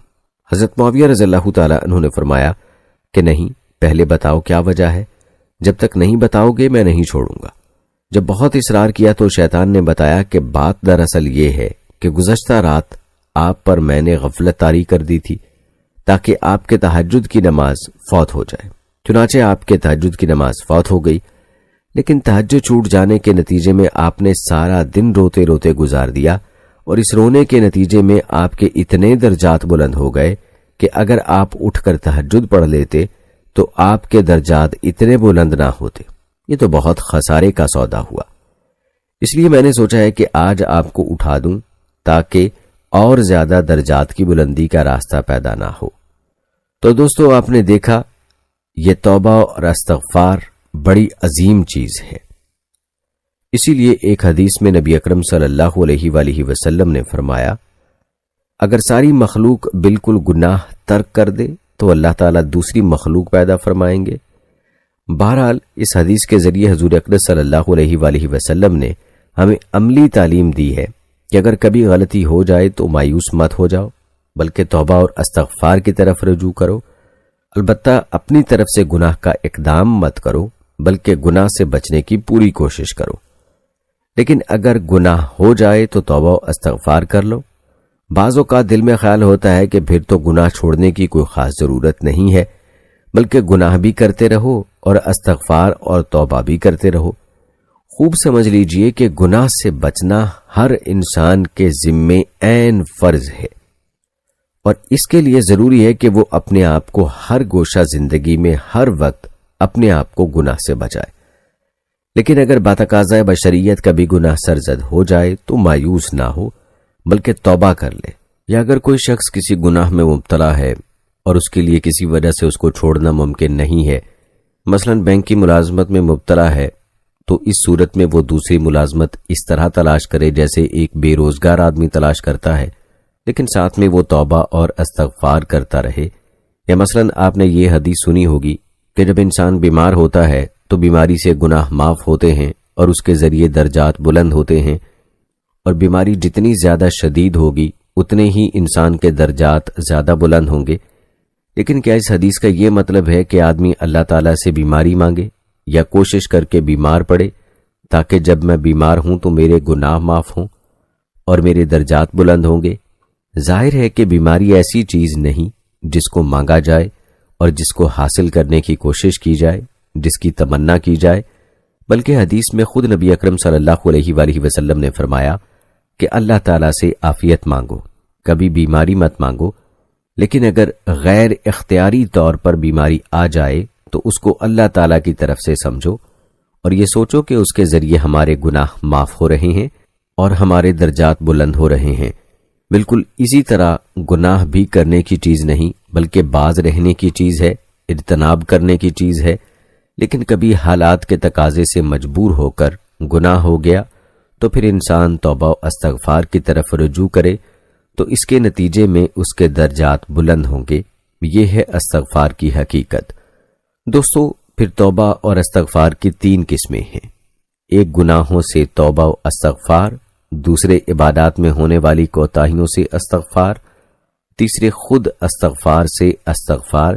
حضرت معاویہ رضی اللہ تعالیٰ عنہ نے فرمایا کہ نہیں، پہلے بتاؤ کیا وجہ ہے، جب تک نہیں بتاؤ گے میں نہیں چھوڑوں گا۔ جب بہت اصرار کیا تو شیطان نے بتایا کہ بات دراصل یہ ہے کہ گزشتہ رات آپ پر میں نے غفلت طاری کر دی تھی تاکہ آپ کے تہجد کی نماز فوت ہو جائے۔ چنانچہ آپ کے تہجد کی نماز فوت ہو گئی، لیکن تہجد چھوٹ جانے کے نتیجے میں آپ نے سارا دن روتے روتے گزار دیا، اور اس رونے کے نتیجے میں آپ کے اتنے درجات بلند ہو گئے کہ اگر آپ اٹھ کر تہجد پڑھ لیتے تو آپ کے درجات اتنے بلند نہ ہوتے۔ یہ تو بہت خسارے کا سودا ہوا۔ اس لیے میں نے سوچا ہے کہ آج آپ کو اٹھا دوں تاکہ اور زیادہ درجات کی بلندی کا راستہ پیدا نہ ہو۔ تو دوستو، آپ نے دیکھا یہ توبہ اور استغفار بڑی عظیم چیز ہے۔ اسی لیے ایک حدیث میں نبی اکرم صلی اللہ علیہ وآلہ وسلم نے فرمایا، اگر ساری مخلوق بالکل گناہ ترک کر دے تو اللہ تعالیٰ دوسری مخلوق پیدا فرمائیں گے۔ بہرحال اس حدیث کے ذریعے حضور اقدس صلی اللہ علیہ وآلہ وسلم نے ہمیں عملی تعلیم دی ہے کہ اگر کبھی غلطی ہو جائے تو مایوس مت ہو جاؤ، بلکہ توبہ اور استغفار کی طرف رجوع کرو۔ البتہ اپنی طرف سے گناہ کا اقدام مت کرو، بلکہ گناہ سے بچنے کی پوری کوشش کرو۔ لیکن اگر گناہ ہو جائے تو توبہ و استغفار کر لو۔ بعض اوقات دل میں خیال ہوتا ہے کہ پھر تو گناہ چھوڑنے کی کوئی خاص ضرورت نہیں ہے، بلکہ گناہ بھی کرتے رہو اور استغفار اور توبہ بھی کرتے رہو۔ خوب سمجھ لیجئے کہ گناہ سے بچنا ہر انسان کے ذمے عین فرض ہے، اور اس کے لیے ضروری ہے کہ وہ اپنے آپ کو ہر گوشہ زندگی میں ہر وقت اپنے آپ کو گناہ سے بچائے۔ لیکن اگر بتقاضۂ بشریت کبھی گناہ سرزد ہو جائے تو مایوس نہ ہو، بلکہ توبہ کر لے۔ یا اگر کوئی شخص کسی گناہ میں مبتلا ہے اور اس کے لیے کسی وجہ سے اس کو چھوڑنا ممکن نہیں ہے، مثلا بینک کی ملازمت میں مبتلا ہے، تو اس صورت میں وہ دوسری ملازمت اس طرح تلاش کرے جیسے ایک بے روزگار آدمی تلاش کرتا ہے، لیکن ساتھ میں وہ توبہ اور استغفار کرتا رہے۔ یا مثلا آپ نے یہ حدیث سنی ہوگی کہ جب انسان بیمار ہوتا ہے تو بیماری سے گناہ معاف ہوتے ہیں اور اس کے ذریعے درجات بلند ہوتے ہیں، اور بیماری جتنی زیادہ شدید ہوگی اتنے ہی انسان کے درجات زیادہ بلند ہوں گے۔ لیکن کیا اس حدیث کا یہ مطلب ہے کہ آدمی اللہ تعالیٰ سے بیماری مانگے یا کوشش کر کے بیمار پڑے تاکہ جب میں بیمار ہوں تو میرے گناہ معاف ہوں اور میرے درجات بلند ہوں گے؟ ظاہر ہے کہ بیماری ایسی چیز نہیں جس کو مانگا جائے اور جس کو حاصل کرنے کی کوشش کی جائے، جس کی تمنا کی جائے، بلکہ حدیث میں خود نبی اکرم صلی اللہ علیہ وآلہ وسلم نے فرمایا کہ اللہ تعالیٰ سے عافیت مانگو، کبھی بیماری مت مانگو، لیکن اگر غیر اختیاری طور پر بیماری آ جائے تو اس کو اللہ تعالیٰ کی طرف سے سمجھو اور یہ سوچو کہ اس کے ذریعے ہمارے گناہ معاف ہو رہے ہیں اور ہمارے درجات بلند ہو رہے ہیں۔ بالکل اسی طرح گناہ بھی کرنے کی چیز نہیں بلکہ باز رہنے کی چیز ہے، اجتناب کرنے کی چیز ہے۔ لیکن کبھی حالات کے تقاضے سے مجبور ہو کر گناہ ہو گیا تو پھر انسان توبہ و استغفار کی طرف رجوع کرے تو اس کے نتیجے میں اس کے درجات بلند ہوں گے۔ یہ ہے استغفار کی حقیقت۔ دوستو، پھر توبہ اور استغفار کی تین قسمیں ہیں۔ ایک گناہوں سے توبہ و استغفار، دوسرے عبادات میں ہونے والی کوتاہیوں سے استغفار، تیسرے خود استغفار سے استغفار،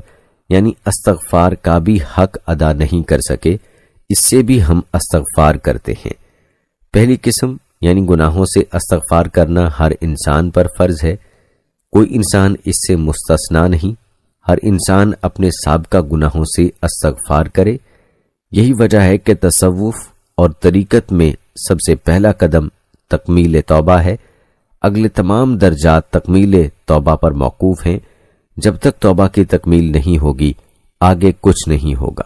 یعنی استغفار کا بھی حق ادا نہیں کر سکے اس سے بھی ہم استغفار کرتے ہیں۔ پہلی قسم یعنی گناہوں سے استغفار کرنا ہر انسان پر فرض ہے، کوئی انسان اس سے مستثنا نہیں، ہر انسان اپنے سابقہ گناہوں سے استغفار کرے۔ یہی وجہ ہے کہ تصوف اور طریقت میں سب سے پہلا قدم تکمیل توبہ ہے، اگلے تمام درجات تکمیل توبہ پر موقوف ہیں۔ جب تک توبہ کی تکمیل نہیں ہوگی آگے کچھ نہیں ہوگا۔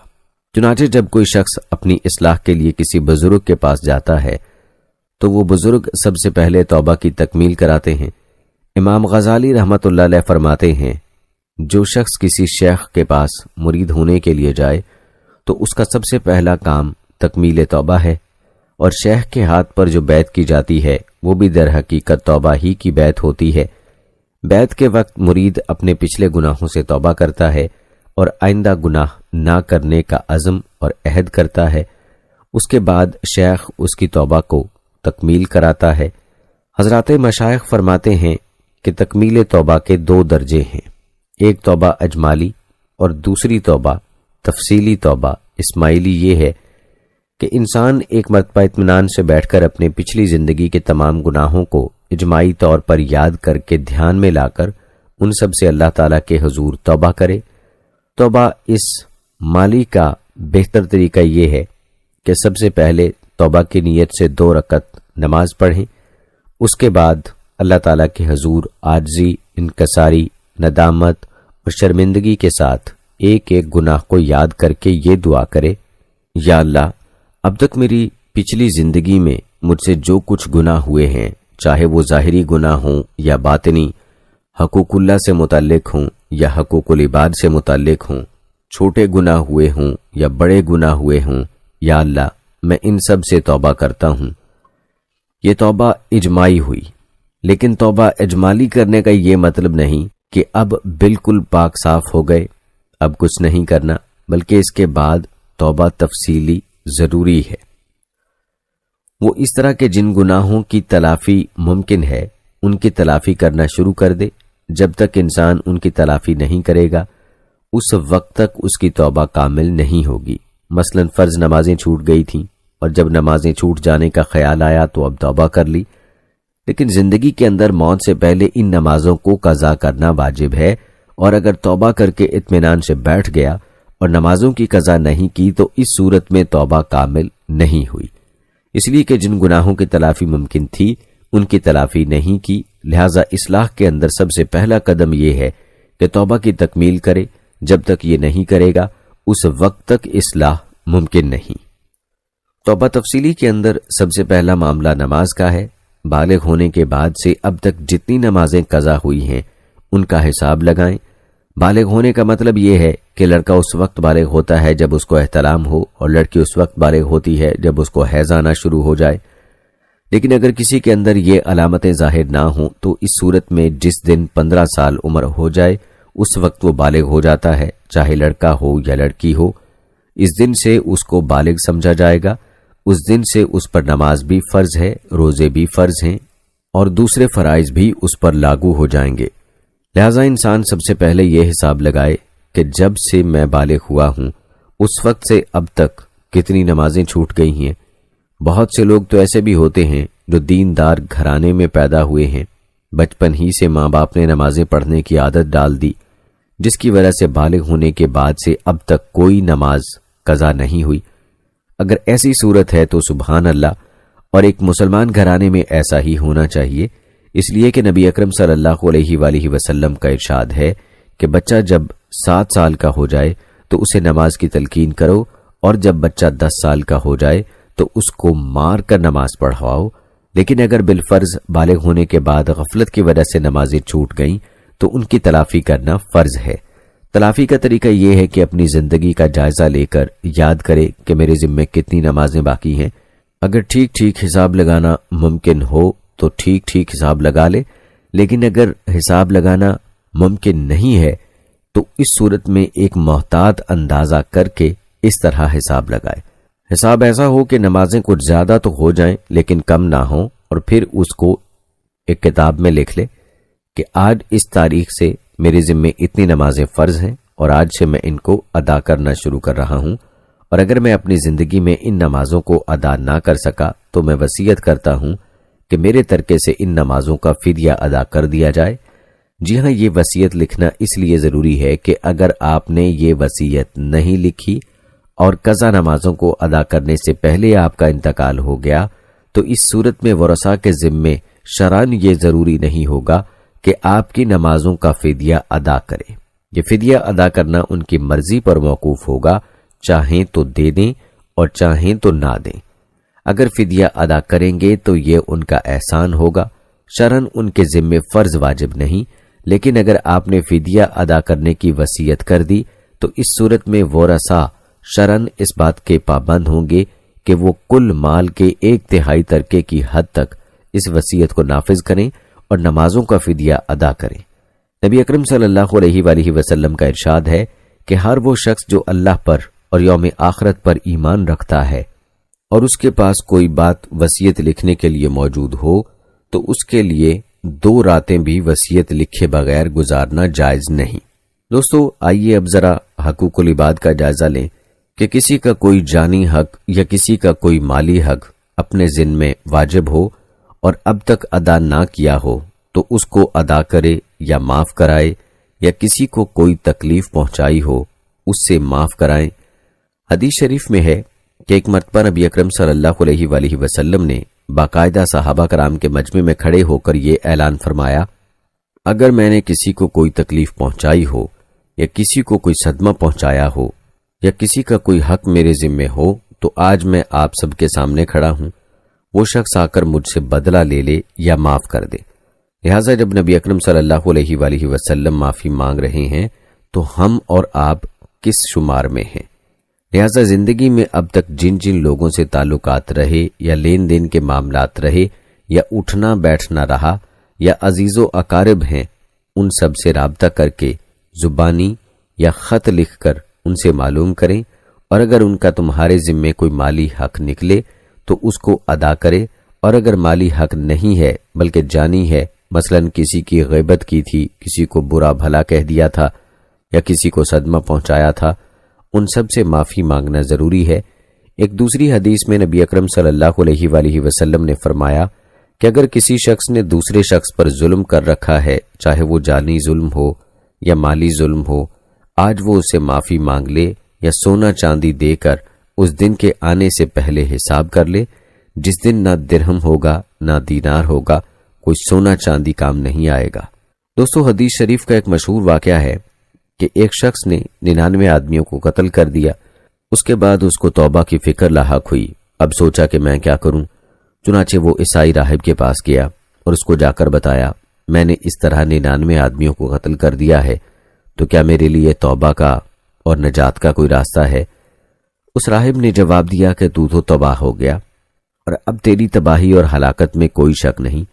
چنانچہ جب کوئی شخص اپنی اصلاح کے لیے کسی بزرگ کے پاس جاتا ہے تو وہ بزرگ سب سے پہلے توبہ کی تکمیل کراتے ہیں۔ امام غزالی رحمۃ اللہ علیہ فرماتے ہیں، جو شخص کسی شیخ کے پاس مرید ہونے کے لیے جائے تو اس کا سب سے پہلا کام تکمیل توبہ ہے، اور شیخ کے ہاتھ پر جو بیعت کی جاتی ہے وہ بھی در حقیقت توبہ ہی کی بیعت ہوتی ہے۔ بیعت کے وقت مرید اپنے پچھلے گناہوں سے توبہ کرتا ہے اور آئندہ گناہ نہ کرنے کا عزم اور عہد کرتا ہے۔ اس کے بعد شیخ اس کی توبہ کو تکمیل کراتا ہے۔ حضرات مشائخ فرماتے ہیں کہ تکمیل توبہ کے دو درجے ہیں، ایک توبہ اجمالی اور دوسری توبہ تفصیلی توبہ اسماعیلی۔ یہ ہے کہ انسان ایک مرتبہ اطمینان سے بیٹھ کر اپنے پچھلی زندگی کے تمام گناہوں کو اجماعی طور پر یاد کر کے دھیان میں لا کر ان سب سے اللہ تعالیٰ کے حضور توبہ کرے۔ توبہ اس مالی کا بہتر طریقہ یہ ہے کہ سب سے پہلے توبہ کی نیت سے 2 رکعت نماز پڑھیں، اس کے بعد اللہ تعالیٰ کے حضور عاجزی، انکساری، ندامت اور شرمندگی کے ساتھ ایک ایک گناہ کو یاد کر کے یہ دعا کرے، یا اللہ، اب تک میری پچھلی زندگی میں مجھ سے جو کچھ گناہ ہوئے ہیں، چاہے وہ ظاہری گناہ ہوں یا باطنی، حقوق اللہ سے متعلق ہوں یا حقوق العباد سے متعلق ہوں، چھوٹے گناہ ہوئے ہوں یا بڑے گناہ ہوئے ہوں، یا اللہ میں ان سب سے توبہ کرتا ہوں۔ یہ توبہ اجماعی ہوئی، لیکن توبہ اجمالی کرنے کا یہ مطلب نہیں کہ اب بالکل پاک صاف ہو گئے، اب کچھ نہیں کرنا، بلکہ اس کے بعد توبہ تفصیلی ضروری ہے۔ وہ اس طرح کے جن گناہوں کی تلافی ممکن ہے ان کی تلافی کرنا شروع کر دے۔ جب تک انسان ان کی تلافی نہیں کرے گا اس وقت تک اس کی توبہ کامل نہیں ہوگی۔ مثلا فرض نمازیں چھوٹ گئی تھیں اور جب نمازیں چھوٹ جانے کا خیال آیا تو اب توبہ کر لی، لیکن زندگی کے اندر موت سے پہلے ان نمازوں کو قضا کرنا واجب ہے، اور اگر توبہ کر کے اطمینان سے بیٹھ گیا اور نمازوں کی قضا نہیں کی تو اس صورت میں توبہ کامل نہیں ہوئی، اس لیے کہ جن گناہوں کی تلافی ممکن تھی ان کی تلافی نہیں کی۔ لہذا اصلاح کے اندر سب سے پہلا قدم یہ ہے کہ توبہ کی تکمیل کرے۔ جب تک یہ نہیں کرے گا اس وقت تک اصلاح ممکن نہیں۔ توبہ تفصیلی کے اندر سب سے پہلا معاملہ نماز کا ہے۔ بالغ ہونے کے بعد سے اب تک جتنی نمازیں قضا ہوئی ہیں ان کا حساب لگائیں۔ بالغ ہونے کا مطلب یہ ہے کہ لڑکا اس وقت بالغ ہوتا ہے جب اس کو احتلام ہو، اور لڑکی اس وقت بالغ ہوتی ہے جب اس کو حیض آنا شروع ہو جائے۔ لیکن اگر کسی کے اندر یہ علامتیں ظاہر نہ ہوں تو اس صورت میں جس دن 15 سال عمر ہو جائے اس وقت وہ بالغ ہو جاتا ہے، چاہے لڑکا ہو یا لڑکی ہو۔ اس دن سے اس کو بالغ سمجھا جائے گا۔ اس دن سے اس پر نماز بھی فرض ہے، روزے بھی فرض ہیں، اور دوسرے فرائض بھی اس پر لاگو ہو جائیں گے۔ لہذا انسان سب سے پہلے یہ حساب لگائے کہ جب سے میں بالغ ہوا ہوں اس وقت سے اب تک کتنی نمازیں چھوٹ گئی ہیں۔ بہت سے لوگ تو ایسے بھی ہوتے ہیں جو دیندار گھرانے میں پیدا ہوئے ہیں، بچپن ہی سے ماں باپ نے نمازیں پڑھنے کی عادت ڈال دی، جس کی وجہ سے بالغ ہونے کے بعد سے اب تک کوئی نماز قضا نہیں ہوئی۔ اگر ایسی صورت ہے تو سبحان اللہ، اور ایک مسلمان گھرانے میں ایسا ہی ہونا چاہیے، اس لیے کہ نبی اکرم صلی اللہ علیہ وآلہ وسلم کا ارشاد ہے کہ بچہ جب 7 سال کا ہو جائے تو اسے نماز کی تلقین کرو، اور جب بچہ 10 سال کا ہو جائے تو اس کو مار کر نماز پڑھواؤ۔ لیکن اگر بالفرض بالغ ہونے کے بعد غفلت کی وجہ سے نمازیں چھوٹ گئیں تو ان کی تلافی کرنا فرض ہے۔ تلافی کا طریقہ یہ ہے کہ اپنی زندگی کا جائزہ لے کر یاد کرے کہ میرے ذمے کتنی نمازیں باقی ہیں۔ اگر ٹھیک ٹھیک حساب لگانا ممکن ہو تو ٹھیک ٹھیک حساب لگا لے، لیکن اگر حساب لگانا ممکن نہیں ہے تو اس صورت میں ایک محتاط اندازہ کر کے اس طرح حساب لگائے۔ حساب ایسا ہو کہ نمازیں کچھ زیادہ تو ہو جائیں لیکن کم نہ ہوں، اور پھر اس کو ایک کتاب میں لکھ لے کہ آج اس تاریخ سے میرے ذمے اتنی نمازیں فرض ہیں اور آج سے میں ان کو ادا کرنا شروع کر رہا ہوں، اور اگر میں اپنی زندگی میں ان نمازوں کو ادا نہ کر سکا تو میں وصیت کرتا ہوں کہ میرے ترکے سے ان نمازوں کا فدیہ ادا کر دیا جائے۔ جی ہاں، یہ وصیت لکھنا اس لیے ضروری ہے کہ اگر آپ نے یہ وصیت نہیں لکھی اور قضا نمازوں کو ادا کرنے سے پہلے آپ کا انتقال ہو گیا تو اس صورت میں ورثاء کے ذمے شرعاً یہ ضروری نہیں ہوگا کہ آپ کی نمازوں کا فدیہ ادا کرے۔ یہ فدیہ ادا کرنا ان کی مرضی پر موقوف ہوگا، چاہیں تو دے دیں اور چاہیں تو نہ دیں۔ اگر فدیہ ادا کریں گے تو یہ ان کا احسان ہوگا، شرعاً ان کے ذمے فرض واجب نہیں۔ لیکن اگر آپ نے فدیہ ادا کرنے کی وصیت کر دی تو اس صورت میں ورثاء شرعاً اس بات کے پابند ہوں گے کہ وہ کل مال کے 1/3 ترکے کی حد تک اس وصیت کو نافذ کریں اور نمازوں کا فدیہ ادا کریں۔ نبی اکرم صلی اللہ علیہ وآلہ وسلم کا ارشاد ہے کہ ہر وہ شخص جو اللہ پر اور یوم آخرت پر ایمان رکھتا ہے اور اس کے پاس کوئی بات وصیت لکھنے کے لیے موجود ہو تو اس کے لیے 2 راتیں بھی وصیت لکھے بغیر گزارنا جائز نہیں۔ دوستو، آئیے اب ذرا حقوق العباد کا جائزہ لیں کہ کسی کا کوئی جانی حق یا کسی کا کوئی مالی حق اپنے ذمے میں واجب ہو اور اب تک ادا نہ کیا ہو تو اس کو ادا کرے یا معاف کرائے، یا کسی کو کوئی تکلیف پہنچائی ہو اس سے معاف کرائیں۔ حدیث شریف میں ہے کہ ایک مرتبہ نبی اکرم صلی اللہ علیہ وآلہ وسلم نے باقاعدہ صحابہ کرام کے مجمع میں کھڑے ہو کر یہ اعلان فرمایا، اگر میں نے کسی کو کوئی تکلیف پہنچائی ہو یا کسی کو کوئی صدمہ پہنچایا ہو یا کسی کا کوئی حق میرے ذمے ہو تو آج میں آپ سب کے سامنے کھڑا ہوں، وہ شخص آ کر مجھ سے بدلہ لے لے یا معاف کر دے۔ لہٰذا جب نبی اکرم صلی اللہ علیہ وآلہ وسلم معافی مانگ رہے ہیں تو ہم اور آپ کس شمار میں ہیں؟ لہٰذا زندگی میں اب تک جن جن لوگوں سے تعلقات رہے یا لین دین کے معاملات رہے یا اٹھنا بیٹھنا رہا یا عزیز و اقارب ہیں، ان سب سے رابطہ کر کے زبانی یا خط لکھ کر ان سے معلوم کریں، اور اگر ان کا تمہارے ذمے کوئی مالی حق نکلے تو اس کو ادا کرے، اور اگر مالی حق نہیں ہے بلکہ جانی ہے، مثلا کسی کی غیبت کی تھی، کسی کو برا بھلا کہہ دیا تھا یا کسی کو صدمہ پہنچایا تھا، ان سب سے معافی مانگنا ضروری ہے۔ ایک دوسری حدیث میں نبی اکرم صلی اللہ علیہ وآلہ وسلم نے فرمایا کہ اگر کسی شخص نے دوسرے شخص پر ظلم کر رکھا ہے، چاہے وہ جانی ظلم ہو یا مالی ظلم ہو، آج وہ اسے معافی مانگ لے یا سونا چاندی دے کر اس دن کے آنے سے پہلے حساب کر لے جس دن نہ درہم ہوگا نہ دینار ہوگا، کوئی سونا چاندی کام نہیں آئے گا۔ دوستو، حدیث شریف کا ایک مشہور واقعہ ہے کہ ایک شخص نے 99 آدمیوں کو قتل کر دیا۔ اس کے بعد اس کو توبہ کی فکر لاحق ہوئی۔ اب سوچا کہ میں کیا کروں، چنانچہ وہ عیسائی راہب کے پاس گیا اور اس کو جا کر بتایا، میں نے اس طرح 99 آدمیوں کو قتل کر دیا ہے، تو کیا میرے لیے توبہ کا اور نجات کا کوئی راستہ ہے؟ اس راہب نے جواب دیا کہ تو تباہ ہو گیا اور اب تیری تباہی اور ہلاکت میں کوئی شک نہیں،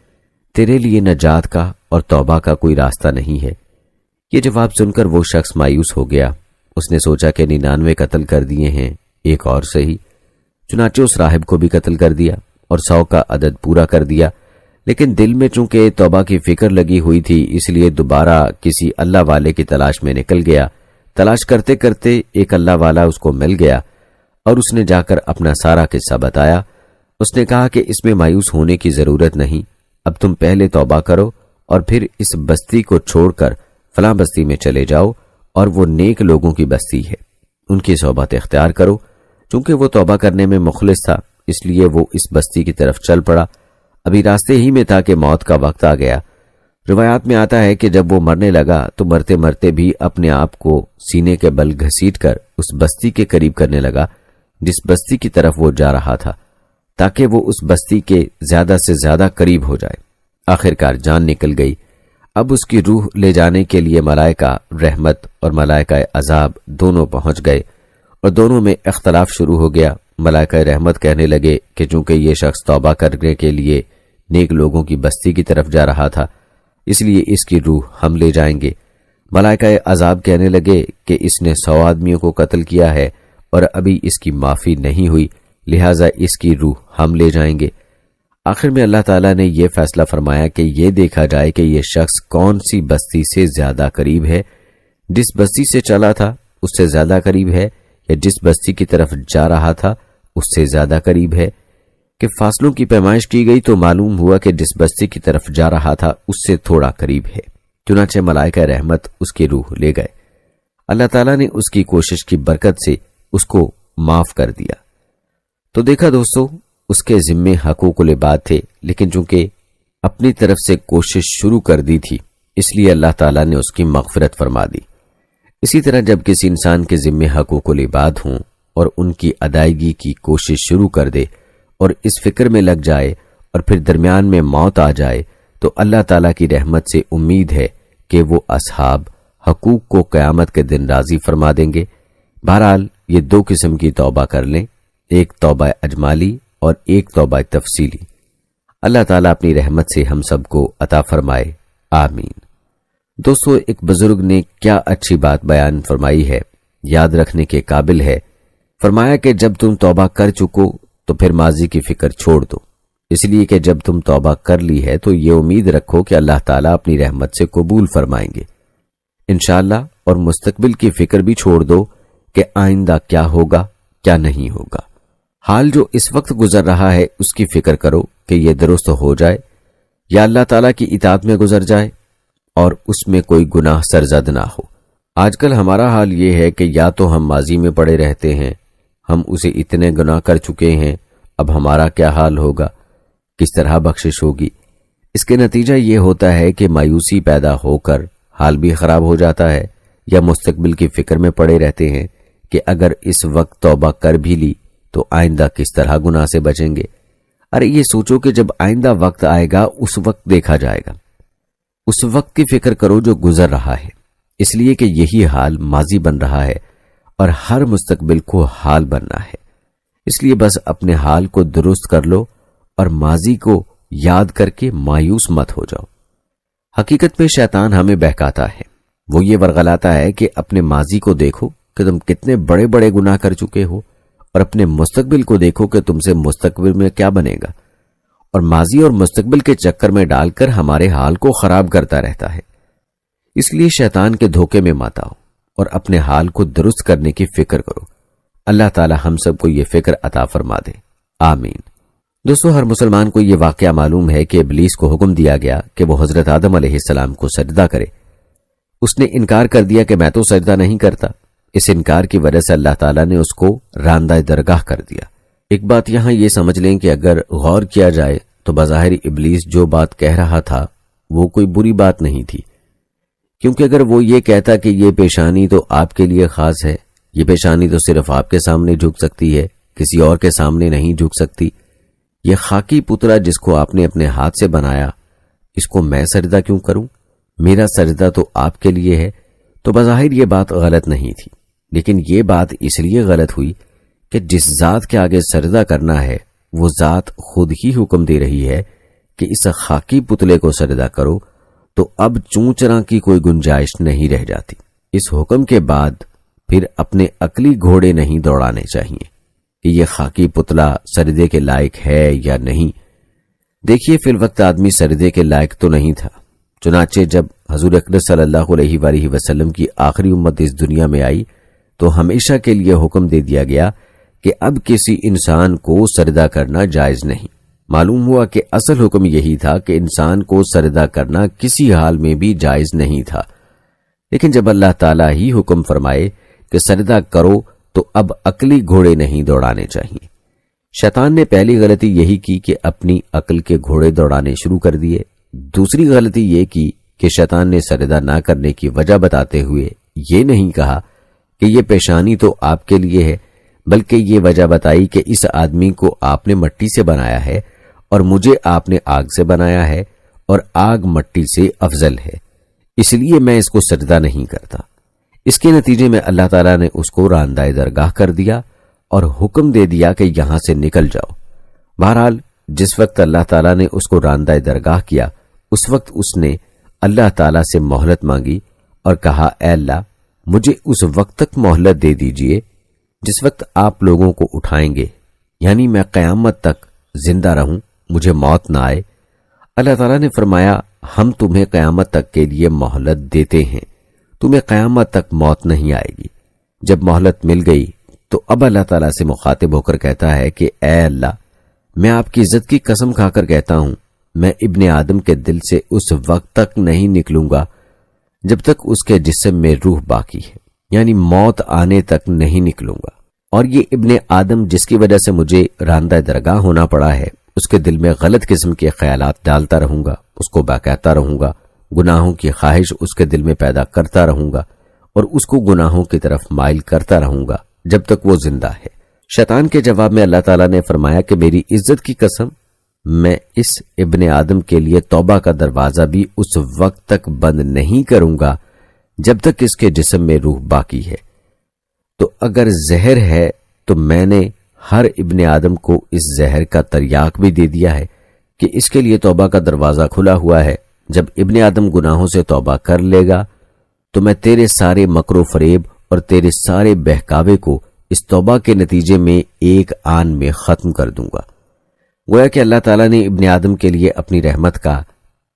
تیرے لیے نجات کا اور توبہ کا کوئی راستہ نہیں ہے۔ یہ جواب سن کر وہ شخص مایوس ہو گیا۔ اس نے سوچا کہ 99 قتل کر دیے ہیں، ایک اور صحیح۔ چنانچہ اس راہب کو بھی قتل کر دیا اور 100 کا عدد پورا کر دیا، لیکن دل میں چونکہ توبہ کی فکر لگی ہوئی تھی، اس لیے دوبارہ کسی اللہ والے کی تلاش میں نکل گیا۔ تلاش کرتے کرتے ایک اللہ والا اس کو مل گیا اور اس نے جا کر اپنا سارا قصہ بتایا۔ اس نے کہا کہ اس میں مایوس ہونے کی ضرورت نہیں، اب تم پہلے توبہ کرو اور پھر اس بستی کو چھوڑ کر فلاں بستی میں چلے جاؤ، اور وہ نیک لوگوں کی بستی ہے، ان کی صحبت اختیار کرو۔ چونکہ وہ توبہ کرنے میں مخلص تھا، اس لیے وہ اس بستی کی طرف چل پڑا۔ ابھی راستے ہی میں تھا کہ موت کا وقت آ گیا۔ روایات میں آتا ہے کہ جب وہ مرنے لگا تو مرتے مرتے بھی اپنے آپ کو سینے کے بل گھسیٹ کر اس بستی کے قریب کرنے لگا جس بستی کی طرف وہ جا رہا تھا، تاکہ وہ اس بستی کے زیادہ سے زیادہ قریب ہو جائے۔ آخرکار جان نکل گئی۔ اب اس کی روح لے جانے کے لیے ملائکہ رحمت اور ملائکہ عذاب دونوں پہنچ گئے اور دونوں میں اختلاف شروع ہو گیا۔ ملائکہ رحمت کہنے لگے کہ چونکہ یہ شخص توبہ کرنے کے لیے نیک لوگوں کی بستی کی طرف جا رہا تھا، اس لیے اس کی روح ہم لے جائیں گے۔ ملائکہ عذاب کہنے لگے کہ اس نے 100 آدمیوں کو قتل کیا ہے اور ابھی اس کی معافی نہیں ہوئی، لہٰذا اس کی روح ہم لے جائیں گے۔ آخر میں اللہ تعالیٰ نے یہ فیصلہ فرمایا کہ یہ دیکھا جائے کہ یہ شخص کون سی بستی سے زیادہ قریب ہے، جس بستی سے چلا تھا اس سے زیادہ قریب ہے یا جس بستی کی طرف جا رہا تھا اس سے زیادہ قریب ہے۔ کہ فاصلوں کی پیمائش کی گئی تو معلوم ہوا کہ جس بستی کی طرف جا رہا تھا اس سے تھوڑا قریب ہے۔ چنانچہ ملائکہ رحمت اس کی روح لے گئے۔ اللہ تعالیٰ نے اس کی کوشش کی برکت سے اس کو معاف کر دیا۔ تو دیکھا دوستو، اس کے ذمے حقوق العباد تھے، لیکن چونکہ اپنی طرف سے کوشش شروع کر دی تھی اس لیے اللہ تعالیٰ نے اس کی مغفرت فرما دی۔ اسی طرح جب کسی انسان کے ذمے حقوق العباد ہوں اور ان کی ادائیگی کی کوشش شروع کر دے اور اس فکر میں لگ جائے اور پھر درمیان میں موت آ جائے تو اللہ تعالیٰ کی رحمت سے امید ہے کہ وہ اصحاب حقوق کو قیامت کے دن راضی فرما دیں گے۔ بہرحال یہ 2 قسم کی توبہ کر لیں، ایک توبہ اجمالی اور ایک توبہ تفصیلی۔ اللہ تعالیٰ اپنی رحمت سے ہم سب کو عطا فرمائے، آمین۔ دوستو، ایک بزرگ نے کیا اچھی بات بیان فرمائی ہے، یاد رکھنے کے قابل ہے۔ فرمایا کہ جب تم توبہ کر چکو تو پھر ماضی کی فکر چھوڑ دو، اس لیے کہ جب تم توبہ کر لی ہے تو یہ امید رکھو کہ اللہ تعالیٰ اپنی رحمت سے قبول فرمائیں گے انشاءاللہ، اور مستقبل کی فکر بھی چھوڑ دو کہ آئندہ کیا ہوگا کیا نہیں ہوگا۔ حال جو اس وقت گزر رہا ہے اس کی فکر کرو کہ یہ درست ہو جائے یا اللہ تعالیٰ کی اطاعت میں گزر جائے اور اس میں کوئی گناہ سرزد نہ ہو۔ آج کل ہمارا حال یہ ہے کہ یا تو ہم ماضی میں پڑے رہتے ہیں، ہم اسے اتنے گناہ کر چکے ہیں، اب ہمارا کیا حال ہوگا، کس طرح بخشش ہوگی۔ اس کے نتیجہ یہ ہوتا ہے کہ مایوسی پیدا ہو کر حال بھی خراب ہو جاتا ہے، یا مستقبل کی فکر میں پڑے رہتے ہیں کہ اگر اس وقت توبہ کر بھی لی تو آئندہ کس طرح گناہ سے بچیں گے۔ ارے یہ سوچو کہ جب آئندہ وقت آئے گا اس وقت دیکھا جائے گا، اس وقت کی فکر کرو جو گزر رہا ہے، اس لیے کہ یہی حال ماضی بن رہا ہے اور ہر مستقبل کو حال بننا ہے۔ اس لیے بس اپنے حال کو درست کر لو اور ماضی کو یاد کر کے مایوس مت ہو جاؤ۔ حقیقت میں شیطان ہمیں بہکاتا ہے، وہ یہ ورغلاتا ہے کہ اپنے ماضی کو دیکھو کہ تم کتنے بڑے بڑے گناہ کر چکے ہو، اور اپنے مستقبل کو دیکھو کہ تم سے مستقبل میں کیا بنے گا، اور ماضی اور مستقبل کے چکر میں ڈال کر ہمارے حال کو خراب کرتا رہتا ہے۔ اس لیے شیطان کے دھوکے میں مت آؤ اور اپنے حال کو درست کرنے کی فکر کرو۔ اللہ تعالی ہم سب کو یہ فکر عطا فرما دے، آمین۔ دوستو، ہر مسلمان کو یہ واقعہ معلوم ہے کہ ابلیس کو حکم دیا گیا کہ وہ حضرت آدم علیہ السلام کو سجدہ کرے۔ اس نے انکار کر دیا کہ میں تو سجدہ نہیں کرتا۔ اس انکار کی وجہ سے اللہ تعالیٰ نے اس کو راندہ درگاہ کر دیا۔ ایک بات یہاں یہ سمجھ لیں کہ اگر غور کیا جائے تو بظاہر ابلیس جو بات کہہ رہا تھا وہ کوئی بری بات نہیں تھی، کیونکہ اگر وہ یہ کہتا کہ یہ پیشانی تو آپ کے لیے خاص ہے، یہ پیشانی تو صرف آپ کے سامنے جھک سکتی ہے، کسی اور کے سامنے نہیں جھک سکتی، یہ خاکی پتلا جس کو آپ نے اپنے ہاتھ سے بنایا، اس کو میں سجدہ کیوں کروں، میرا سجدہ تو آپ کے لیے ہے، تو بظاہر یہ بات غلط نہیں تھی۔ لیکن یہ بات اس لیے غلط ہوئی کہ جس ذات کے آگے سجدہ کرنا ہے وہ ذات خود ہی حکم دے رہی ہے کہ اس خاکی پتلے کو سجدہ کرو، تو اب چونچرا کی کوئی گنجائش نہیں رہ جاتی۔ اس حکم کے بعد پھر اپنے عقلی گھوڑے نہیں دوڑانے چاہیے کہ یہ خاکی پتلا سجدے کے لائق ہے یا نہیں۔ دیکھیے، فی الوقت آدمی سجدے کے لائق تو نہیں تھا، چنانچہ جب حضور اقدس صلی اللہ علیہ وآلہ وسلم کی آخری امت اس دنیا میں آئی تو ہمیشہ کے لیے حکم دے دیا گیا کہ اب کسی انسان کو سجدہ کرنا جائز نہیں۔ معلوم ہوا کہ اصل حکم یہی تھا کہ انسان کو سجدہ کرنا کسی حال میں بھی جائز نہیں تھا، لیکن جب اللہ تعالیٰ ہی حکم فرمائے کہ سجدہ کرو تو اب عقلی گھوڑے نہیں دوڑانے چاہیے۔ شیطان نے پہلی غلطی یہی کی کہ اپنی عقل کے گھوڑے دوڑانے شروع کر دیے۔ دوسری غلطی یہ کی کہ شیطان نے سجدہ نہ کرنے کی وجہ بتاتے ہوئے یہ نہیں کہا کہ یہ پیشانی تو آپ کے لیے ہے، بلکہ یہ وجہ بتائی کہ اس آدمی کو آپ نے مٹی سے بنایا ہے اور مجھے آپ نے آگ سے بنایا ہے، اور آگ مٹی سے افضل ہے، اس لیے میں اس کو سجدہ نہیں کرتا۔ اس کے نتیجے میں اللہ تعالیٰ نے اس کو راندہ درگاہ کر دیا اور حکم دے دیا کہ یہاں سے نکل جاؤ۔ بہرحال جس وقت اللہ تعالیٰ نے اس کو راندہ درگاہ کیا، اس وقت اس نے اللہ تعالیٰ سے مہلت مانگی اور کہا، اے اللہ، مجھے اس وقت تک مہلت دے دیجئے جس وقت آپ لوگوں کو اٹھائیں گے، یعنی میں قیامت تک زندہ رہوں، مجھے موت نہ آئے۔ اللہ تعالیٰ نے فرمایا، ہم تمہیں قیامت تک کے لیے مہلت دیتے ہیں، تمہیں قیامت تک موت نہیں آئے گی۔ جب مہلت مل گئی تو اب اللہ تعالیٰ سے مخاطب ہو کر کہتا ہے کہ اے اللہ، میں آپ کی عزت کی قسم کھا کر کہتا ہوں، میں ابن آدم کے دل سے اس وقت تک نہیں نکلوں گا جب تک اس کے جسم میں روح باقی ہے، یعنی موت آنے تک نہیں نکلوں گا۔ اور یہ ابن آدم جس کی وجہ سے مجھے راندہ درگاہ ہونا پڑا ہے، اس کے دل میں غلط قسم کے خیالات ڈالتا رہوں گا، اس کو بہکاتا رہوں گا، گناہوں کی خواہش اس کے دل میں پیدا کرتا رہوں گا اور اس کو گناہوں کی طرف مائل کرتا رہوں گا جب تک وہ زندہ ہے۔ شیطان کے جواب میں اللہ تعالیٰ نے فرمایا کہ میری عزت کی قسم، میں اس ابن آدم کے لیے توبہ کا دروازہ بھی اس وقت تک بند نہیں کروں گا جب تک اس کے جسم میں روح باقی ہے۔ تو اگر زہر ہے تو میں نے ہر ابن آدم کو اس زہر کا تریاق بھی دے دیا ہے کہ اس کے لیے توبہ کا دروازہ کھلا ہوا ہے۔ جب ابن آدم گناہوں سے توبہ کر لے گا تو میں تیرے سارے مکر و فریب اور تیرے سارے بہکاوے کو اس توبہ کے نتیجے میں ایک آن میں ختم کر دوں گا۔ گویا کہ اللہ تعالیٰ نے ابن آدم کے لیے اپنی رحمت کا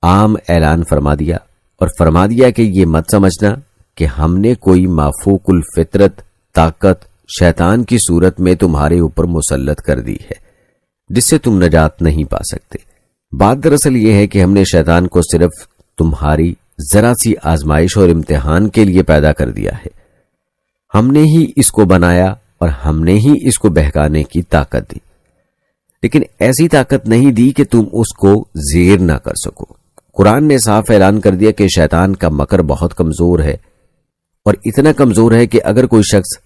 عام اعلان فرما دیا اور فرما دیا کہ یہ مت سمجھنا کہ ہم نے کوئی مافوق الفطرت طاقت شیطان کی صورت میں تمہارے اوپر مسلط کر دی ہے جس سے تم نجات نہیں پا سکتے۔ بات دراصل یہ ہے کہ ہم نے شیطان کو صرف تمہاری ذرا سی آزمائش اور امتحان کے لیے پیدا کر دیا ہے۔ ہم نے ہی اس کو بنایا اور ہم نے ہی اس کو بہکانے کی طاقت دی، لیکن ایسی طاقت نہیں دی کہ تم اس کو زیر نہ کر سکو۔ قرآن نے صاف اعلان کر دیا کہ شیطان کا مکر بہت کمزور ہے اور اتنا کمزور ہے کہ اگر کوئی شخص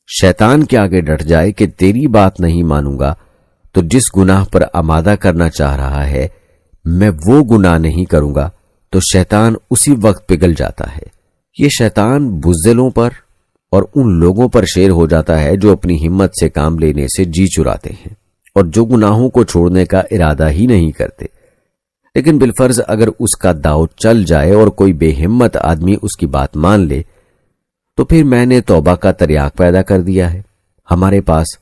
شیطان کے آگے ڈٹ جائے کہ تیری بات نہیں مانوں گا تو جس گناہ پر آمادہ کرنا چاہ رہا ہے میں وہ گناہ نہیں کروں گا، تو شیطان اسی وقت پگھل جاتا ہے۔ یہ شیطان بزدلوں پر اور ان لوگوں پر شیر ہو جاتا ہے جو اپنی ہمت سے کام لینے سے جی چراتے ہیں اور جو گناہوں کو چھوڑنے کا ارادہ ہی نہیں کرتے، لیکن بالفرض اگر اس کا داؤ چل جائے اور کوئی بے ہمت آدمی اس کی بات مان لے تو پھر میں نے توبہ کا تریاق پیدا کر دیا ہے۔ ہمارے پاس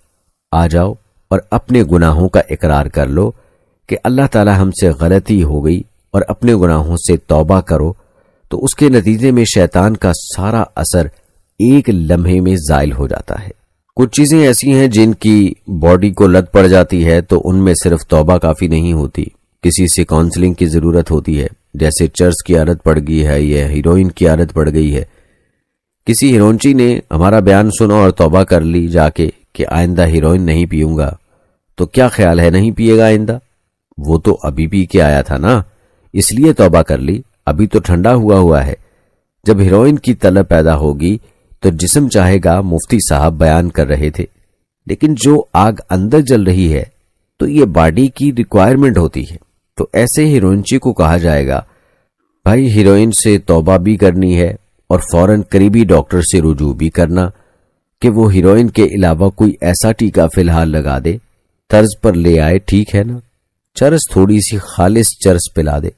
آ جاؤ اور اپنے گناہوں کا اقرار کر لو کہ اللہ تعالی ہم سے غلطی ہو گئی اور اپنے گناہوں سے توبہ کرو، تو اس کے نتیجے میں شیطان کا سارا اثر ایک لمحے میں زائل ہو جاتا ہے۔ کچھ چیزیں ایسی ہیں جن کی باڈی کو لت پڑ جاتی ہے تو ان میں صرف توبہ کافی نہیں ہوتی، کسی سے کاؤنسلنگ کی ضرورت ہوتی ہے، جیسے چرس کی عادت پڑ گئی ہے یا ہیروئن کی عادت پڑ گئی ہے۔ کسی ہیروئنچی نے ہمارا بیان سنا اور توبہ کر لی جا کے کہ آئندہ ہیروئن نہیں پیوں گا، تو کیا خیال ہے نہیں پیے گا آئندہ؟ وہ تو ابھی پی کے آیا تھا نا، اس لیے توبہ کر لی، ابھی تو ٹھنڈا ہوا ہے۔ جب ہیروئن کی طلب پیدا ہوگی تو جسم چاہے گا، مفتی صاحب بیان کر رہے تھے، لیکن جو آگ اندر جل رہی ہے تو یہ باڈی کی ریکوائرمنٹ ہوتی ہے۔ تو ایسے ہیروئنچی کو کہا جائے گا بھائی ہیروئن سے توبہ بھی کرنی ہے اور فوراً قریبی ڈاکٹر سے رجوع بھی کرنا کہ وہ ہیروئن کے علاوہ کوئی ایسا ٹیکہ فی الحال لگا دے، طرز پر لے آئے، ٹھیک ہے نا، چرس تھوڑی سی خالص چرس پلا دے،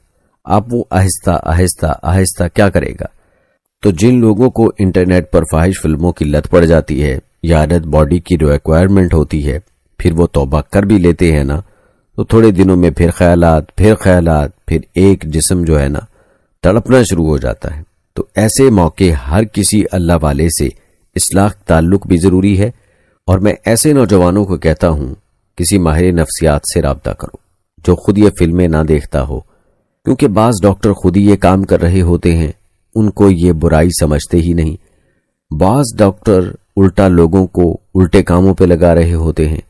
آپ وہ آہستہ آہستہ آہستہ کیا کرے گا؟ تو جن لوگوں کو انٹرنیٹ پر فاحش فلموں کی لت پڑ جاتی ہے یا عادت باڈی کی ریکوائرمنٹ ہوتی ہے، پھر وہ توبہ کر بھی لیتے ہیں نا، تو تھوڑے دنوں میں پھر خیالات، پھر ایک جسم جو ہے نا تڑپنا شروع ہو جاتا ہے۔ تو ایسے موقع ہر کسی اللہ والے سے اصلاح تعلق بھی ضروری ہے، اور میں ایسے نوجوانوں کو کہتا ہوں کسی ماہر نفسیات سے رابطہ کرو جو خود یہ فلمیں نہ دیکھتا ہو، کیونکہ بعض ڈاکٹر خود ہی یہ کام کر رہے ہوتے ہیں، ان کو یہ برائی سمجھتے ہی نہیں۔ بعض ڈاکٹر الٹا لوگوں کو الٹے کاموں پہ لگا رہے ہوتے ہیں،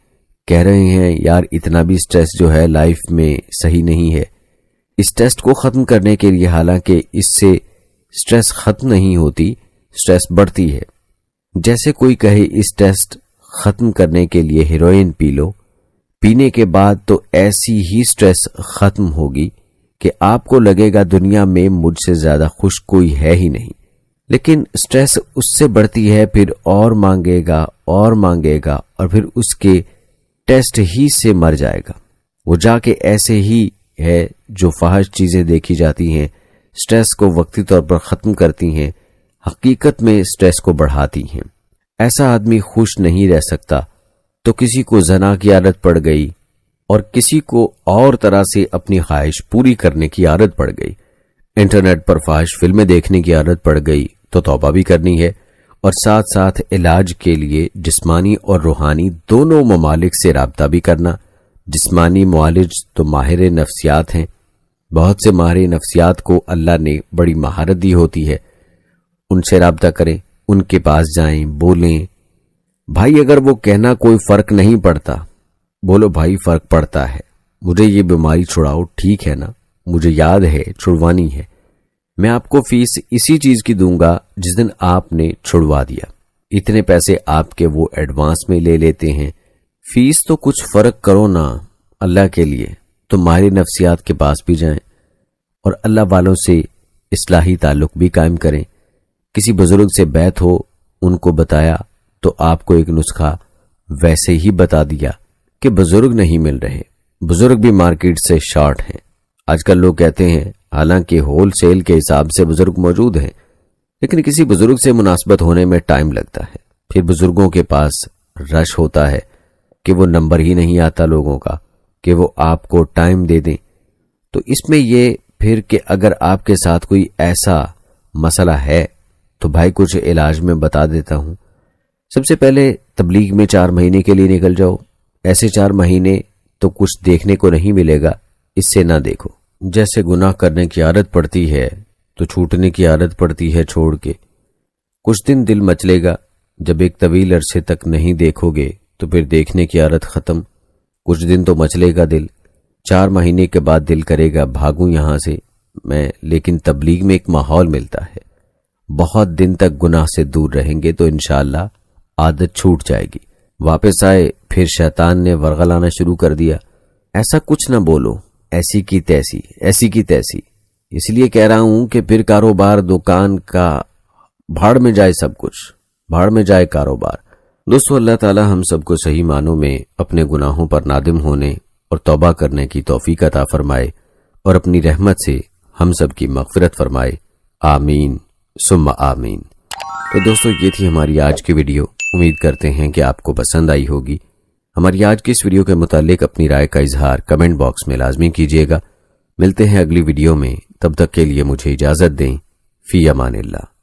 کہہ رہے ہیں یار اتنا بھی سٹریس جو ہے لائف میں صحیح نہیں ہے، اس ٹیسٹ کو ختم کرنے کے لیے، حالانکہ اس سے سٹریس ختم نہیں ہوتی، سٹریس بڑھتی ہے۔ جیسے کوئی کہے اس ٹیسٹ ختم کرنے کے لیے ہیروئن پی لو، پینے کے بعد تو ایسی ہی سٹریس ختم ہوگی کہ آپ کو لگے گا دنیا میں مجھ سے زیادہ خوش کوئی ہے ہی نہیں، لیکن سٹریس اس سے بڑھتی ہے، پھر اور مانگے گا اور پھر اس کے ٹیسٹ ہی سے مر جائے گا۔ وہ جا کے ایسے ہی ہے جو فحش چیزیں دیکھی جاتی ہیں سٹریس کو وقتی طور پر ختم کرتی ہیں، حقیقت میں سٹریس کو بڑھاتی ہیں۔ ایسا آدمی خوش نہیں رہ سکتا۔ تو کسی کو زنا کی عادت پڑ گئی اور کسی کو اور طرح سے اپنی خواہش پوری کرنے کی عادت پڑ گئی، انٹرنیٹ پر فحش فلمیں دیکھنے کی عادت پڑ گئی، تو توبہ بھی کرنی ہے، اور ساتھ ساتھ علاج کے لیے جسمانی اور روحانی دونوں ممالک سے رابطہ بھی کرنا۔ جسمانی معالج تو ماہر نفسیات ہیں، بہت سے ماہر نفسیات کو اللہ نے بڑی مہارت دی ہوتی ہے، ان سے رابطہ کریں، ان کے پاس جائیں، بولیں۔ بھائی اگر وہ کہنا کوئی فرق نہیں پڑتا، بولو بھائی فرق پڑتا ہے، مجھے یہ بیماری چھڑاؤ، ٹھیک ہے نا، مجھے یاد ہے چھڑوانی ہے، میں آپ کو فیس اسی چیز کی دوں گا جس دن آپ نے چھڑوا دیا، اتنے پیسے آپ کے وہ ایڈوانس میں لے لیتے ہیں، فیس تو کچھ فرق کرو نا اللہ کے لیے۔ تو ماہر نفسیات کے پاس بھی جائیں اور اللہ والوں سے اصلاحی تعلق بھی قائم کریں۔ کسی بزرگ سے بیعت ہو، ان کو بتایا تو آپ کو ایک نسخہ ویسے ہی بتا دیا کہ بزرگ نہیں مل رہے، بزرگ بھی مارکیٹ سے شارٹ ہیں۔ آج کل لوگ کہتے ہیں حالانکہ ہول سیل کے حساب سے بزرگ موجود ہیں، لیکن کسی بزرگ سے مناسبت ہونے میں ٹائم لگتا ہے، پھر بزرگوں کے پاس رش ہوتا ہے کہ وہ نمبر ہی نہیں آتا لوگوں کا کہ وہ آپ کو ٹائم دے دیں۔ تو اس میں یہ پھر کہ اگر آپ کے ساتھ کوئی ایسا مسئلہ ہے تو بھائی کچھ علاج میں بتا دیتا ہوں۔ سب سے پہلے تبلیغ میں 4 مہینے کے لیے نکل جاؤ، ایسے 4 مہینے تو کچھ دیکھنے کو نہیں ملے گا، اس سے نہ دیکھو۔ جیسے گناہ کرنے کی عادت پڑتی ہے تو چھوٹنے کی عادت پڑتی ہے چھوڑ کے، کچھ دن دل مچلے گا، جب ایک طویل عرصے تک نہیں دیکھو گے تو پھر دیکھنے کی عادت ختم، کچھ دن تو مچلے گا دل، 4 مہینے کے بعد دل کرے گا بھاگوں یہاں سے میں، لیکن تبلیغ میں ایک ماحول ملتا ہے، بہت دن تک گناہ سے دور رہیں گے تو انشاءاللہ عادت چھوٹ جائے گی۔ واپس آئے، پھر شیطان نے ورغلانا شروع کر دیا، ایسا کچھ نہ بولو، ایسی کی تیسی، ایسی کی تیسی، اس لیے کہہ رہا ہوں کہ پھر کاروبار دکان کا بھاڑ میں جائے، سب کچھ بھاڑ میں جائے کاروبار۔ دوستو، اللہ تعالی ہم سب کو صحیح معنوں میں اپنے گناہوں پر نادم ہونے اور توبہ کرنے کی توفیق عطا فرمائے اور اپنی رحمت سے ہم سب کی مغفرت فرمائے، آمین ثم آمین۔ تو دوستو، یہ تھی ہماری آج کی ویڈیو، امید کرتے ہیں کہ آپ کو پسند آئی ہوگی۔ ہماری آج کی اس ویڈیو کے متعلق اپنی رائے کا اظہار کمنٹ باکس میں لازمی کیجیے گا۔ ملتے ہیں اگلی ویڈیو میں، تب تک کے لیے مجھے اجازت دیں، فی امان اللہ۔